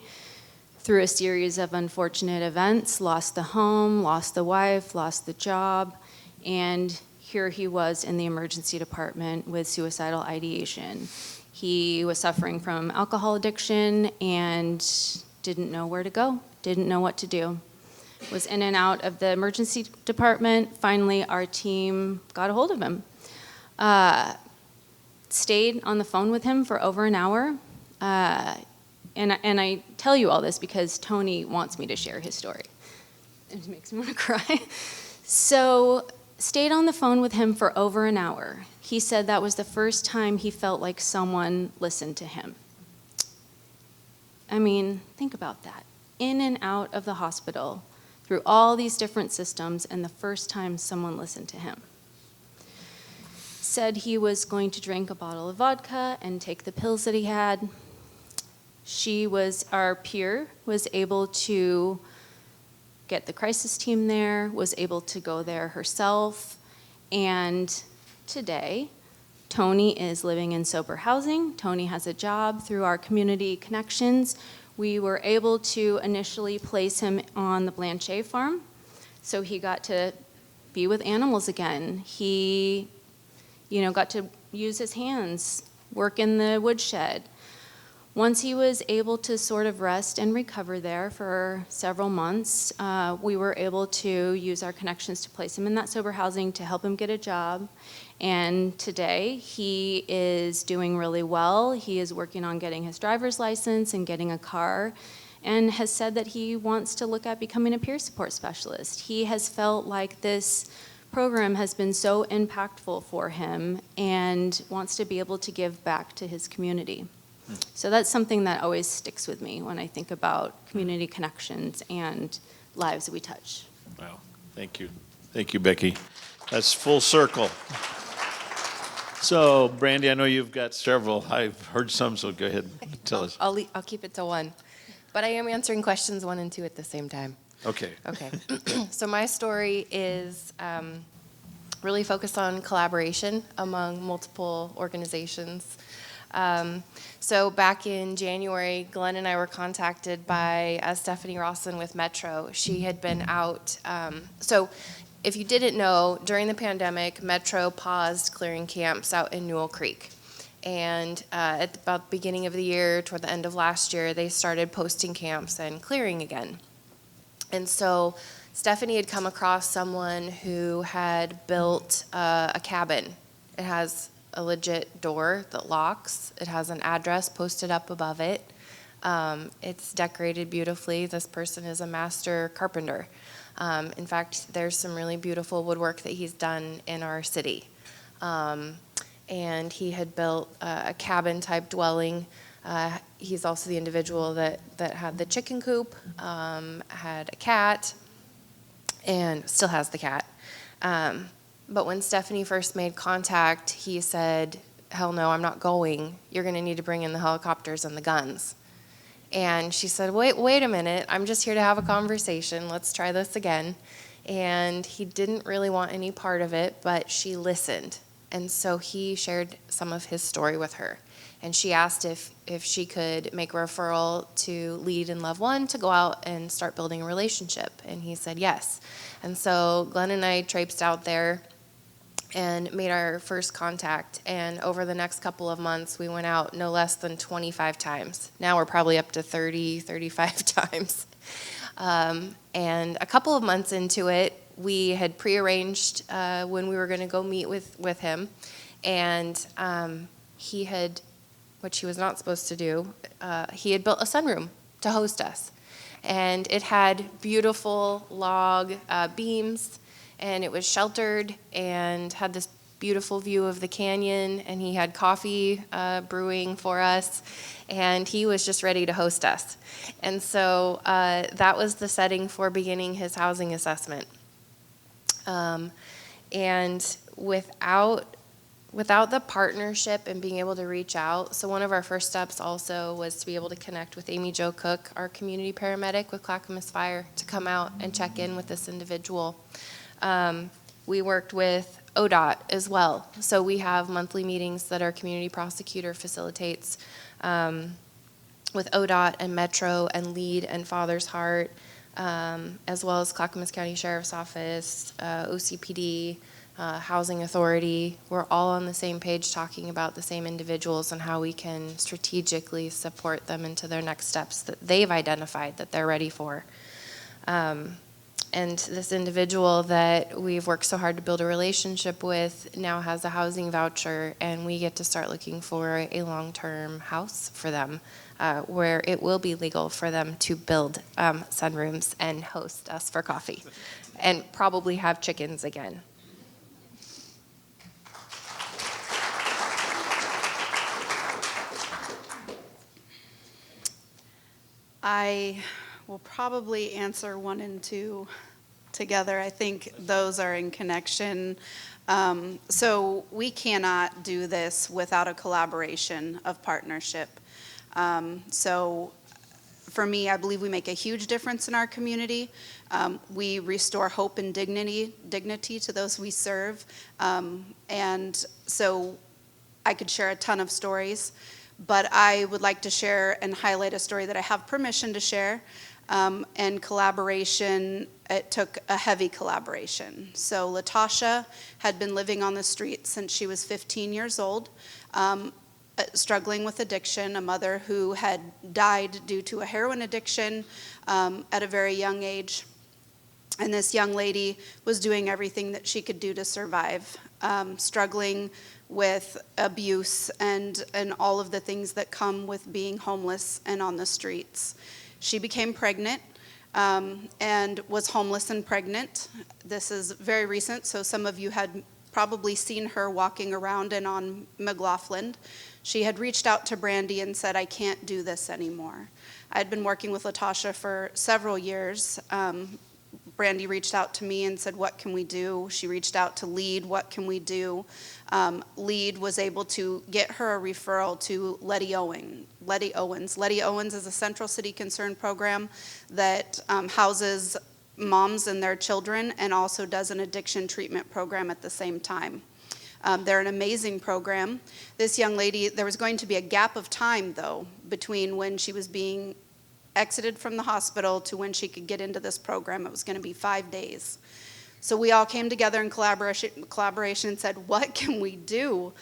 Through a series of unfortunate events, lost the home, lost the wife, lost the job, and here he was in the emergency department with suicidal ideation. He was suffering from alcohol addiction and didn't know where to go, didn't know what to do. Was in and out of the emergency department. Finally, our team got a hold of him. Stayed on the phone with him for over an hour. And I tell you all this because Tony wants me to share his story. It makes me want to cry. So, stayed on the phone with him for over an hour. He said that was the first time he felt like someone listened to him. I mean, think about that. In and out of the hospital, through all these different systems, and the first time someone listened to him. Said he was going to drink a bottle of vodka and take the pills that he had. Our peer was able to get the crisis team there, was able to go there herself, And today, Tony is living in sober housing. Tony has a job through our community connections. We were able to initially place him on the Blanchet farm, so he got to be with animals again. He, got to use his hands, work in the woodshed. Once he was able to sort of rest and recover there for several months, we were able to use our connections to place him in that sober housing to help him get a job. And today, he is doing really well. He is working on getting his driver's license and getting a car, and has said that he wants to look at becoming a peer support specialist. He has felt like this program has been so impactful for him and wants to be able to give back to his community. So that's something that always sticks with me when I think about community connections and lives we touch. Wow, thank you. Thank you, Becky. That's full circle. So, Brandy, I know you've got several. I've heard some, so go ahead and tell us. I'll keep it to one. But I am answering questions 1 and 2 at the same time. Okay. Okay. So my story is really focused on collaboration among multiple organizations. So back in January, Glenn and I were contacted by Stephanie Rawson with Metro. She had been out. So if you didn't know, during the pandemic, Metro paused clearing camps out in Newell Creek. And at about the beginning of the year, toward the end of last year, they started posting camps and clearing again. And so Stephanie had come across someone who had built a cabin. It has a legit door that locks. It has an address posted up above it. It's decorated beautifully. This person is a master carpenter. In fact, there's some really beautiful woodwork that he's done in our city. And he had built a cabin-type dwelling. He's also the individual that had the chicken coop, had a cat, and still has the cat. But when Stephanie first made contact, he said, "Hell no, I'm not going. You're going to need to bring in the helicopters and the guns." And she said, wait a minute. I'm just here to have a conversation. Let's try this again. And he didn't really want any part of it, but she listened. And so he shared some of his story with her. And she asked if she could make a referral to Lead and Love One to go out and start building a relationship. And he said yes. And so Glenn and I traipsed out there and made our first contact. And over the next couple of months, we went out no less than 25 times. Now we're probably up to 30, 35 times. And a couple of months into it, we had prearranged when we were going to go meet with him. And he had, which he was not supposed to do, he had built a sunroom to host us. And it had beautiful log beams, and it was sheltered and had this beautiful view of the canyon, and he had coffee brewing for us, and he was just ready to host us. And so that was the setting for beginning his housing assessment. And without the partnership and being able to reach out, so one of our first steps also was to be able to connect with Amy Jo Cook, our community paramedic with Clackamas Fire, to come out and check in with this individual. We worked with ODOT as well. So we have monthly meetings that our community prosecutor facilitates with ODOT and Metro and Lead and Father's Heart, as well as Clackamas County Sheriff's Office, OCPD, Housing Authority. We're all on the same page talking about the same individuals and how we can strategically support them into their next steps that they've identified that they're ready for. And this individual that we've worked so hard to build a relationship with now has a housing voucher, and we get to start looking for a long-term house for them where it will be legal for them to build sunrooms and host us for coffee and probably have chickens again. I will probably answer 1 and 2 together. I think those are in connection. So we cannot do this without a collaboration of partnership. So for me, I believe we make a huge difference in our community. We restore hope and dignity to those we serve. And so I could share a ton of stories, but I would like to share and highlight a story that I have permission to share. And collaboration, it took a heavy collaboration. So Latasha had been living on the street since she was 15 years old, struggling with addiction, a mother who had died due to a heroin addiction at a very young age. And this young lady was doing everything that she could do to survive, struggling with abuse and all of the things that come with being homeless and on the streets. She became pregnant and was homeless and pregnant. This is very recent, so some of you had probably seen her walking around and on McLaughlin. She had reached out to Brandy and said, "I can't do this anymore." I had been working with Latasha for several years. Brandy reached out to me and said, "What can we do?" She reached out to LEAD, "What can we do?" LEAD was able to get her a referral to Letty Owens. Letty Owens is a Central City Concern program that houses moms and their children and also does an addiction treatment program at the same time. They're an amazing program. This young lady, there was going to be a gap of time, though, between when she was being exited from the hospital to when she could get into this program. It was going to be 5 days. So we all came together in collaboration and said, "What can we do?"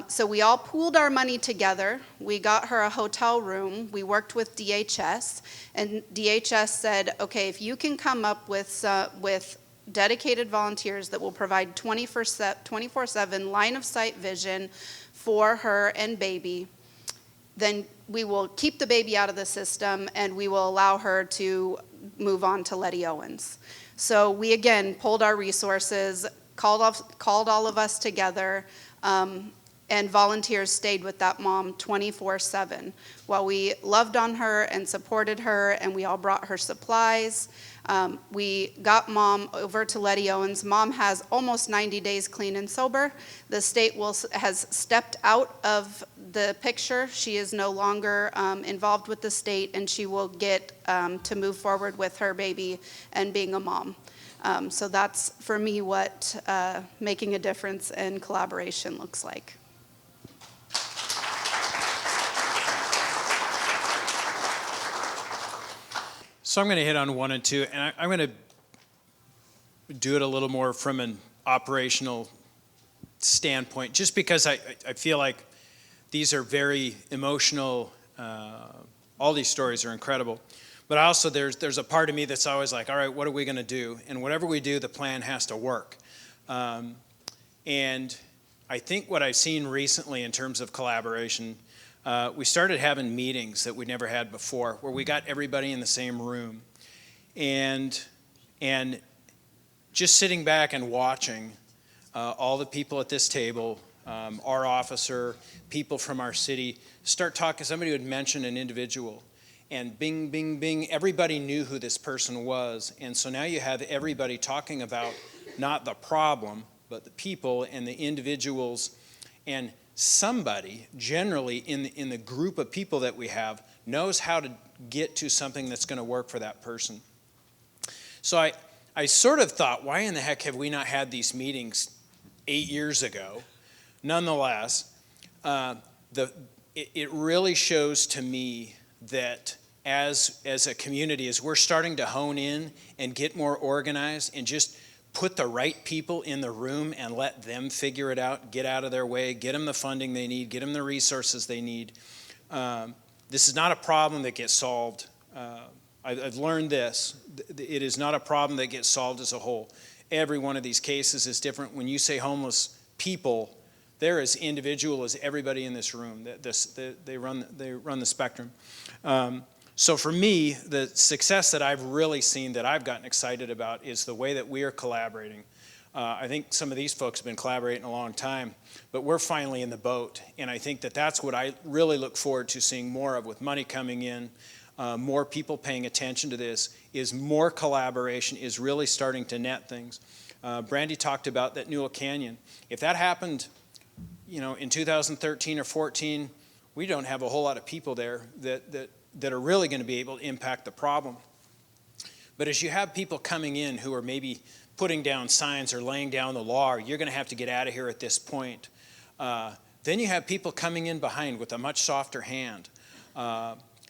So we all pooled our money together. We got her a hotel room. We worked with DHS, and DHS said, "Okay, if you can come up with dedicated volunteers that will provide 24/7 line of sight vision for her and baby, then we will keep the baby out of the system and we will allow her to move on to Letty Owens." So we again pulled our resources, called all of us together, and volunteers stayed with that mom 24/7 while we loved on her and supported her, and we all brought her supplies. We got mom over to Letty Owens. Mom has almost 90 days clean and sober. The state has stepped out of the picture. She is no longer involved with the state, and she will get to move forward with her baby and being a mom. So that's, for me, what making a difference in collaboration looks like. So I'm going to hit on 1 and 2, and I'm going to do it a little more from an operational standpoint, just because I feel like these are very emotional. All these stories are incredible. But also there's a part of me that's always like, all right, what are we going to do? And whatever we do, the plan has to work. And I think what I've seen recently in terms of collaboration, we started having meetings that we never had before, where we got everybody in the same room, and just sitting back and watching all the people at this table, our officer, people from our city, start talking. Somebody would mention an individual, and bing, bing, bing, everybody knew who this person was. And so now you have everybody talking about not the problem, but the people and the individuals. And somebody, generally in the group of people that we have, knows how to get to something that's going to work for that person. So I sort of thought, why in the heck have we not had these meetings 8 years ago? Nonetheless, it really shows to me that as a community, as we're starting to hone in and get more organized and just put the right people in the room and let them figure it out, get out of their way, get them the funding they need, get them the resources they need. This is not a problem that gets solved. I've learned this. It is not a problem that gets solved as a whole. Every one of these cases is different. When you say homeless people, they're as individual as everybody in this room. They run the spectrum. So for me, the success that I've really seen, that I've gotten excited about, is the way that we are collaborating. I think some of these folks have been collaborating a long time, but we're finally in the boat. And I think that that's what I really look forward to seeing more of, with money coming in, more people paying attention to this, is more collaboration is really starting to net things. Brandy talked about that Newell Canyon. If that happened, in 2013 or 14, we don't have a whole lot of people there that are really going to be able to impact the problem. But as you have people coming in who are maybe putting down signs or laying down the law, or you're going to have to get out of here at this point, then you have people coming in behind with a much softer hand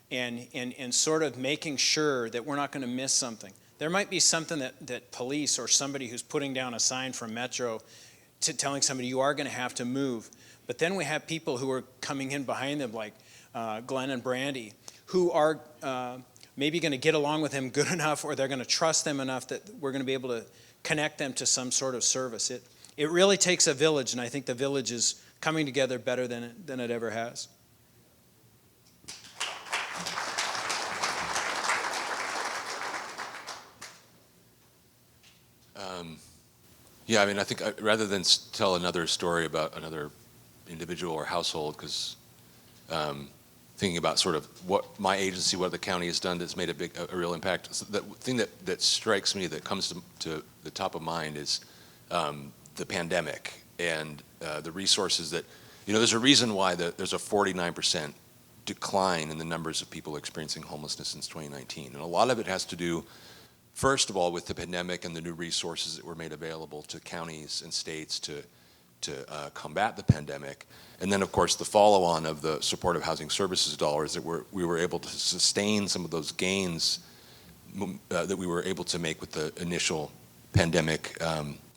and sort of making sure that we're not going to miss something. There might be something that police or somebody who's putting down a sign from Metro telling somebody you are going to have to move. But then we have people who are coming in behind them like Glenn and Brandy, who are maybe going to get along with him good enough, or they're going to trust them enough that we're going to be able to connect them to some sort of service. It really takes a village, and I think the village is coming together better than it ever has. Yeah, I mean, I think rather than tell another story about another individual or household, because thinking about sort of what my agency, what the county has done that's made a real impact. So the thing that strikes me, that comes to the top of mind, is the pandemic and the resources that, there's a reason why there's a 49% decline in the numbers of people experiencing homelessness since 2019. And a lot of it has to do, first of all, with the pandemic and the new resources that were made available to counties and states to combat the pandemic. And then, of course, the follow-on of the supportive housing services dollars that we were able to sustain some of those gains that we were able to make with the initial pandemic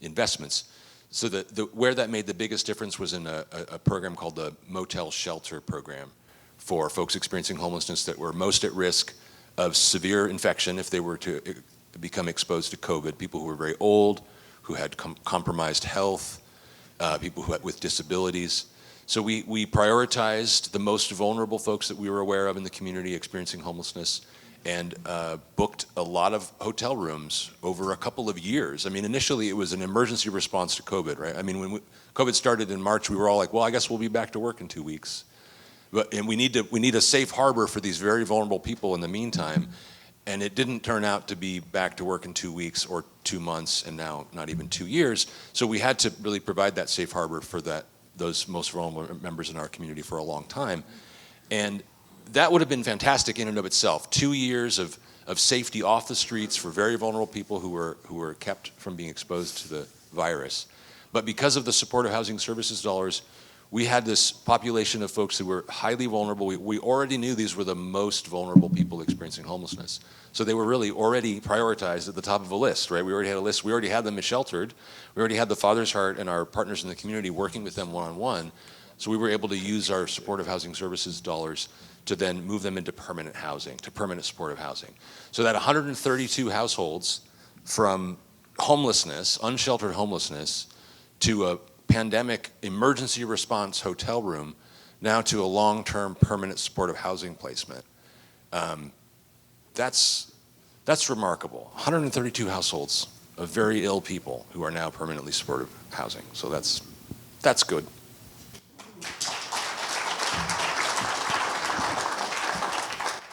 investments. So where that made the biggest difference was in a program called the Motel shelter program for folks experiencing homelessness that were most at risk of severe infection if they were to become exposed to COVID, people who were very old, who had compromised health, people with disabilities. So we prioritized the most vulnerable folks that we were aware of in the community experiencing homelessness, and booked a lot of hotel rooms over a couple of years. I mean, initially it was an emergency response to COVID, right? I mean, when COVID started in March, we were all like, well, I guess we'll be back to work in 2 weeks. And we need a safe harbor for these very vulnerable people in the meantime. And it didn't turn out to be back to work in 2 weeks or 2 months, and now not even 2 years. So we had to really provide that safe harbor for those most vulnerable members in our community for a long time. And that would have been fantastic in and of itself. 2 years of safety off the streets for very vulnerable people who were kept from being exposed to the virus. But because of the supportive housing services dollars, we had this population of folks who were highly vulnerable. We already knew these were the most vulnerable people experiencing homelessness. So they were really already prioritized at the top of a list, right? We already had a list. We already had them sheltered. We already had the Father's Heart and our partners in the community working with them one-on-one. So we were able to use our supportive housing services dollars to then move them into permanent housing, to permanent supportive housing. So that 132 households from homelessness, unsheltered homelessness, to a pandemic emergency response hotel room, now to a long-term permanent supportive housing placement. That's remarkable. 132 households of very ill people who are now permanently supportive housing. So that's good.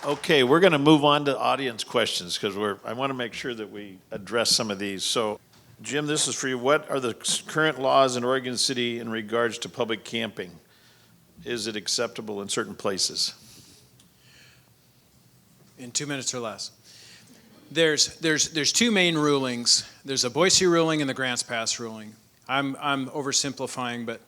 Okay, we're going to move on to audience questions because I want to make sure that we address some of these. So, Jim, this is for you. What are the current laws in Oregon City in regards to public camping? Is it acceptable in certain places? In 2 minutes or less. There's two main rulings. There's a Boise ruling and the Grants Pass ruling. I'm oversimplifying, but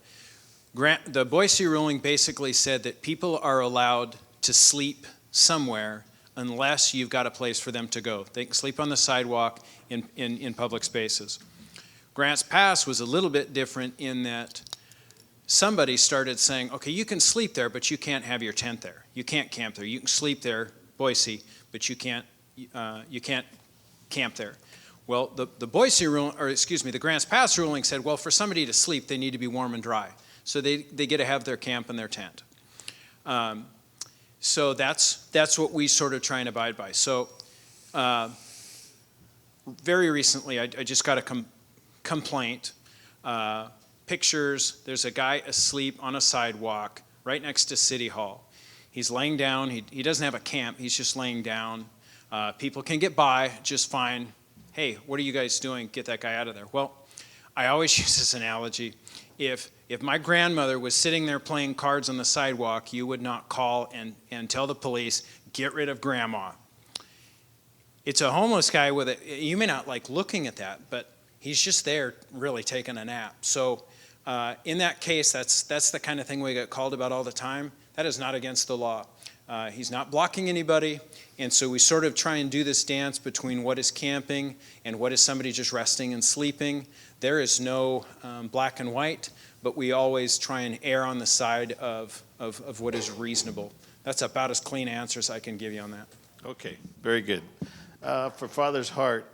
the Boise ruling basically said that people are allowed to sleep somewhere unless you've got a place for them to go. They can sleep on the sidewalk in public spaces. Grants Pass was a little bit different in that somebody started saying, okay, you can sleep there, but you can't have your tent there. You can't camp there. You can sleep there, Boise, but you can't camp there. Well, the Boise ruling, or excuse me, the Grants Pass ruling said, well, for somebody to sleep, they need to be warm and dry. So they get to have their camp in their tent. So that's what we sort of try and abide by. So very recently, I just got a complaint. Pictures, there's a guy asleep on a sidewalk right next to City Hall. He's laying down. He doesn't have a camp. He's just laying down. People can get by just fine. Hey, what are you guys doing? Get that guy out of there. Well, I always use this analogy. If my grandmother was sitting there playing cards on the sidewalk, you would not call and tell the police, get rid of grandma. It's a homeless guy with you may not like looking at that, but he's just there really taking a nap. So in that case, that's the kind of thing we get called about all the time. That is not against the law. He's not blocking anybody, and so we sort of try and do this dance between what is camping and what is somebody just resting and sleeping. There is no black and white, but we always try and err on the side of what is reasonable. That's about as clean answer as I can give you on that. Okay, very good. For Father's Heart,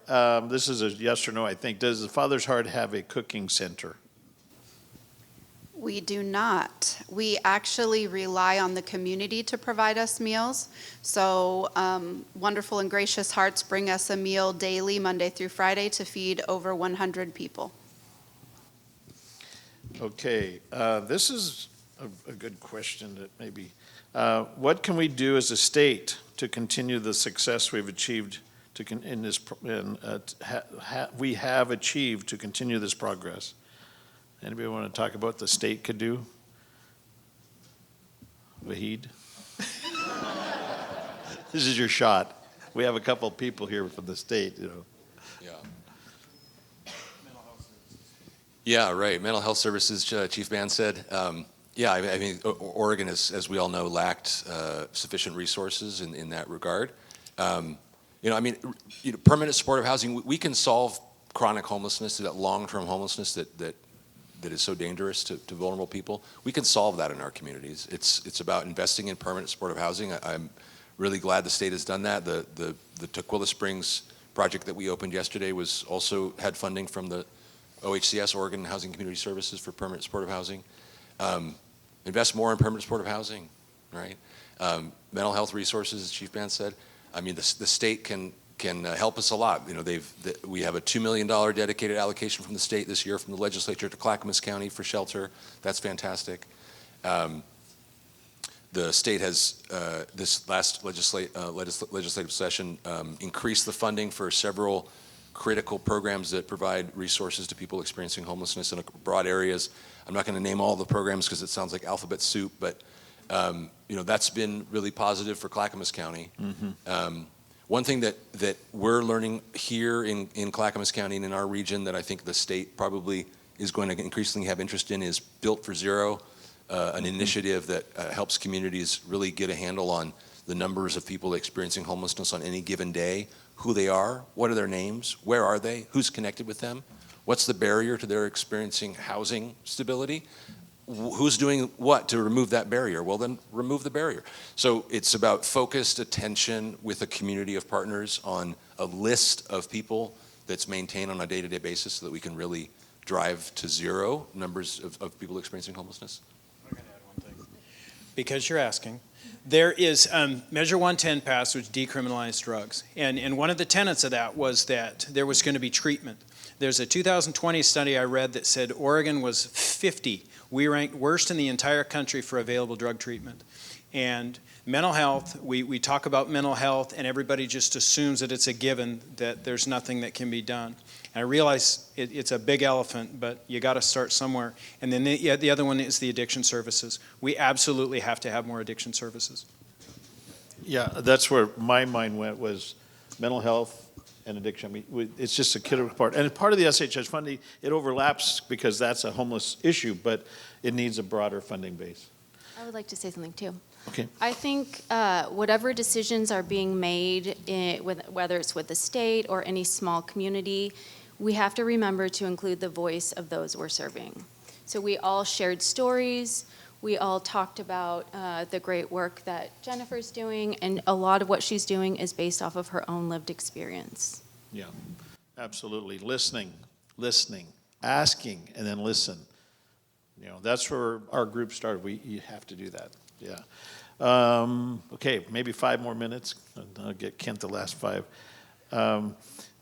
this is a yes or no, I think. Does the Father's Heart have a cooking center? We do not. We actually rely on the community to provide us meals. So Wonderful and Gracious Hearts bring us a meal daily, Monday through Friday, to feed over 100 people. Okay, this is a good question that maybe, what can we do as a state to continue the success we've achieved we have achieved to continue this progress? Anybody want to talk about what the state could do? Wahid? This is your shot. We have a couple of people here from the state, you know. Yeah. Yeah, right. Mental health services, Chief Band said. Yeah, I mean, Oregon, as we all know, lacked sufficient resources in that regard. Permanent supportive housing, we can solve chronic homelessness, that long-term homelessness that is so dangerous to vulnerable people. We can solve that in our communities. It's about investing in permanent supportive housing. I'm really glad the state has done that. The Tukwila Springs project that we opened yesterday also had funding from the OHCS, Oregon Housing Community Services, for permanent supportive housing. Invest more in permanent supportive housing, right? Mental health resources, as Chief Band said. I mean, the state can help us a lot. You know, we have a $2 million dedicated allocation from the state this year from the legislature to Clackamas County for shelter. That's fantastic. The state has, this last legislative session, increased the funding for several critical programs that provide resources to people experiencing homelessness in broad areas. I'm not going to name all the programs because it sounds like alphabet soup, but that's been really positive for Clackamas County. Mm-hmm. One thing that we're learning here in Clackamas County and in our region that I think the state probably is going to increasingly have interest in is Built for Zero, an initiative that helps communities really get a handle on the numbers of people experiencing homelessness on any given day, who they are, what are their names, where are they, who's connected with them, what's the barrier to their experiencing housing stability, who's doing what to remove that barrier? Well, then remove the barrier. So it's about focused attention with a community of partners on a list of people that's maintained on a day-to-day basis so that we can really drive to zero numbers of people experiencing homelessness. I'm going to add one thing. Because you're asking, there is Measure 110 passed, which decriminalized drugs. And one of the tenets of that was that there was going to be treatment. There's a 2020 study I read that said Oregon was 50. We ranked worst in the entire country for available drug treatment. And mental health, we talk about mental health, and everybody just assumes that it's a given, that there's nothing that can be done. And I realize it's a big elephant, but you got to start somewhere. And then the other one is the addiction services. We absolutely have to have more addiction services. Yeah, that's where my mind went, was mental health and addiction. I mean, it's just a critical part. And part of the SHS funding, it overlaps because that's a homeless issue, but it needs a broader funding base. I would like to say something too. Okay. I think whatever decisions are being made, whether it's with the state or any small community, we have to remember to include the voice of those we're serving. So we all shared stories. We all talked about the great work that Jennifer's doing, and a lot of what she's doing is based off of her own lived experience. Yeah, absolutely. Listening, asking, and then listen. You know, that's where our group started. You have to do that. Yeah. Okay, maybe 5 more minutes. I'll get Kent the last 5.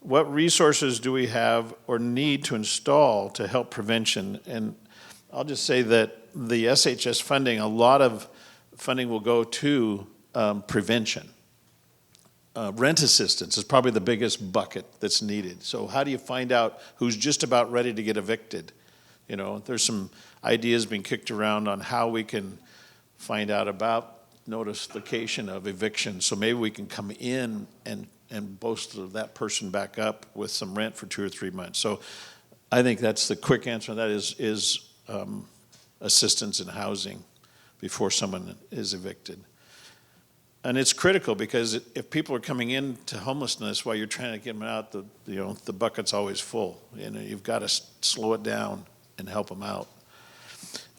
What resources do we have or need to install to help prevention? And I'll just say that the SHS funding, a lot of funding will go to prevention. Rent assistance is probably the biggest bucket that's needed. So how do you find out who's just about ready to get evicted? You know, there's some ideas being kicked around on how we can find out about notification of eviction, so maybe we can come in and bolster that person back up with some rent for 2 or 3 months. So I think that's the quick answer to that is assistance in housing before someone is evicted. And it's critical because if people are coming into homelessness while you're trying to get them out, the bucket's always full. You've got to slow it down and help them out.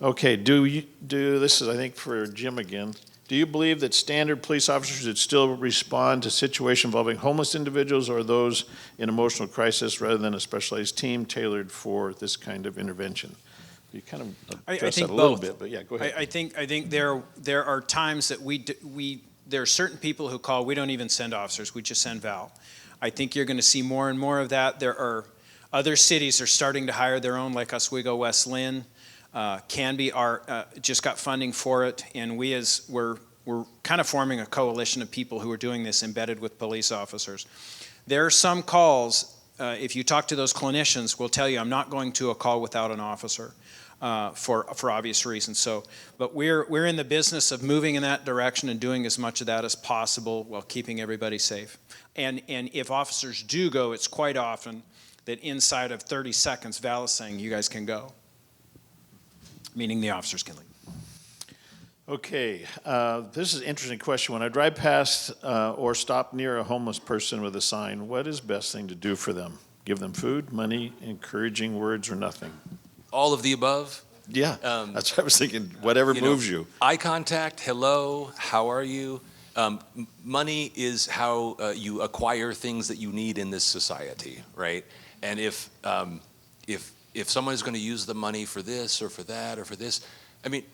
Okay, this is, I think, for Jim again. Do you believe that standard police officers should still respond to situations involving homeless individuals or those in emotional crisis rather than a specialized team tailored for this kind of intervention? You kind of addressed that a little bit, but yeah, go ahead. I think there are times that there are certain people who call, we don't even send officers, we just send Val. I think you're going to see more and more of that. There are other cities are starting to hire their own, like Oswego, West Lynn. Canby just got funding for it, and we're kind of forming a coalition of people who are doing this embedded with police officers. There are some calls, if you talk to those clinicians, will tell you, I'm not going to a call without an officer. For obvious reasons. But we're in the business of moving in that direction and doing as much of that as possible while keeping everybody safe. And if officers do go, it's quite often that inside of 30 seconds, Val is saying, you guys can go, meaning the officers can leave. Okay, this is an interesting question. When I drive past or stop near a homeless person with a sign, what is best thing to do for them? Give them food, money, encouraging words, or nothing? All of the above. Yeah, that's what I was thinking. Whatever moves you. Eye contact, hello, how are you? Money is how you acquire things that you need in this society, right? And if someone is going to use the money for this or for that or for this, I mean,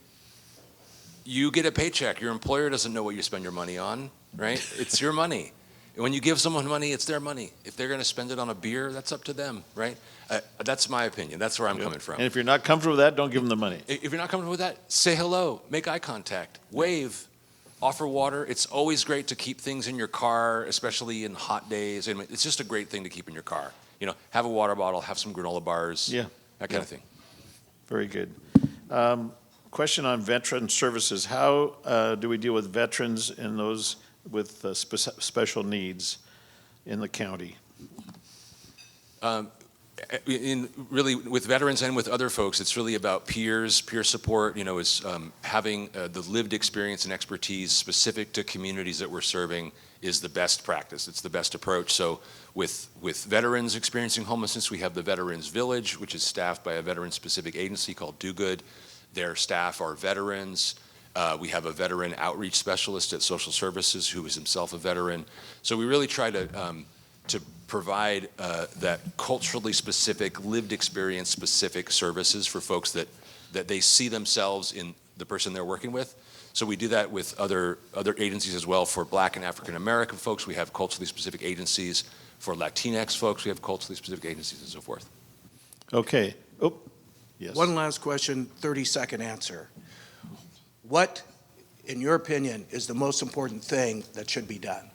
you get a paycheck. Your employer doesn't know what you spend your money on, right? It's your money. When you give someone money, it's their money. If they're going to spend it on a beer, that's up to them, right? That's my opinion. That's where I'm coming from. And if you're not comfortable with that, don't give them the money. If you're not comfortable with that, say hello, make eye contact, wave, offer water. It's always great to keep things in your car, especially in hot days. And it's just a great thing to keep in your car. Have a water bottle, have some granola bars, that kind of thing. Very good. Question on veteran services. How do we deal with veterans and those with special needs in the county? Really, with veterans and with other folks, it's really about peer support, is having the lived experience and expertise specific to communities that we're serving is the best practice. It's the best approach. So with veterans experiencing homelessness, we have the Veterans Village, which is staffed by a veteran-specific agency called Do Good. Their staff are veterans. We have a veteran outreach specialist at Social Services who is himself a veteran. So we really try to provide that culturally specific, lived experience specific services for folks that they see themselves in the person they're working with. So we do that with other agencies as well. For Black and African American folks, we have culturally specific agencies. For Latinx folks, we have culturally specific agencies and so forth. Okay. Oh, yes. One last question, 30-second answer. What, in your opinion, is the most important thing that should be done?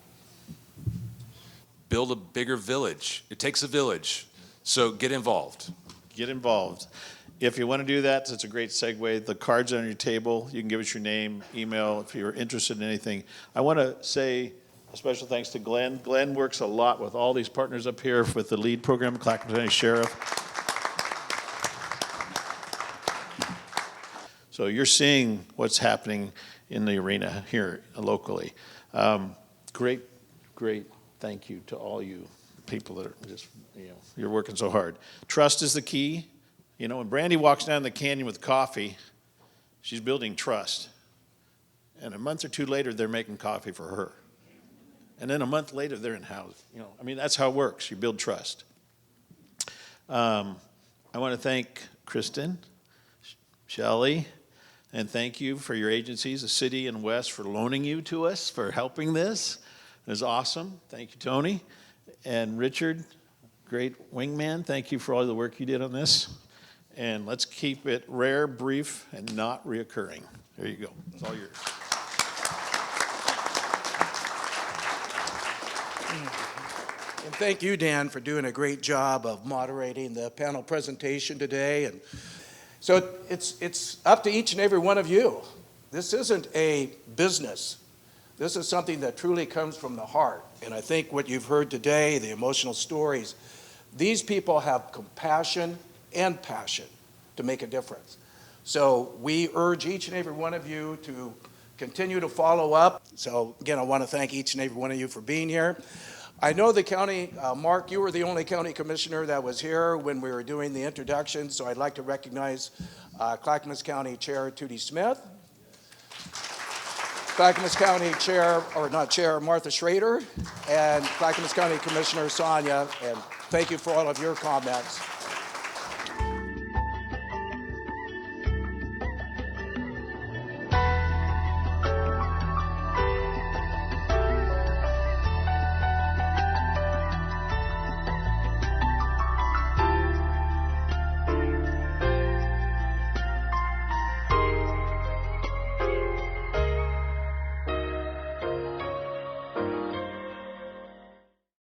Build a bigger village. It takes a village. So get involved. Get involved. If you want to do that, that's a great segue. The cards on your table, you can give us your name, email, if you're interested in anything. I want to say a special thanks to Glenn. Glenn works a lot with all these partners up here with the LEAD program, Clackamas County Sheriff. So you're seeing what's happening in the arena here locally. Great thank you to all you people that are just, you're working so hard. Trust is the key. When Brandy walks down the canyon with coffee, she's building trust. And a month or two later, they're making coffee for her. And then a month later, they're in house. That's how it works. You build trust. I want to thank Kristen, Shelley, and thank you for your agencies, the city and West, for loaning you to us, for helping this. It was awesome. Thank you, Tony. And Richard, great wingman. Thank you for all the work you did on this. And let's keep it rare, brief, and not reoccurring. There you go. It's all yours. And thank you, Dan, for doing a great job of moderating the panel presentation today. And so it's up to each and every one of you. this isn't a business. This is something that truly comes from the heart. And I think what you've heard today, the emotional stories, these people have compassion and passion to make a difference. So we urge each and every one of you to continue to follow up. So again, I want to thank each and every one of you for being here. I know the county, Mark, you were the only county commissioner that was here when we were doing the introduction, so I'd like to recognize Clackamas County Chair Tootie Smith, Clackamas County Chair, or not Chair, Martha Schrader, and Clackamas County Commissioner Sonia, and thank you for all of your comments.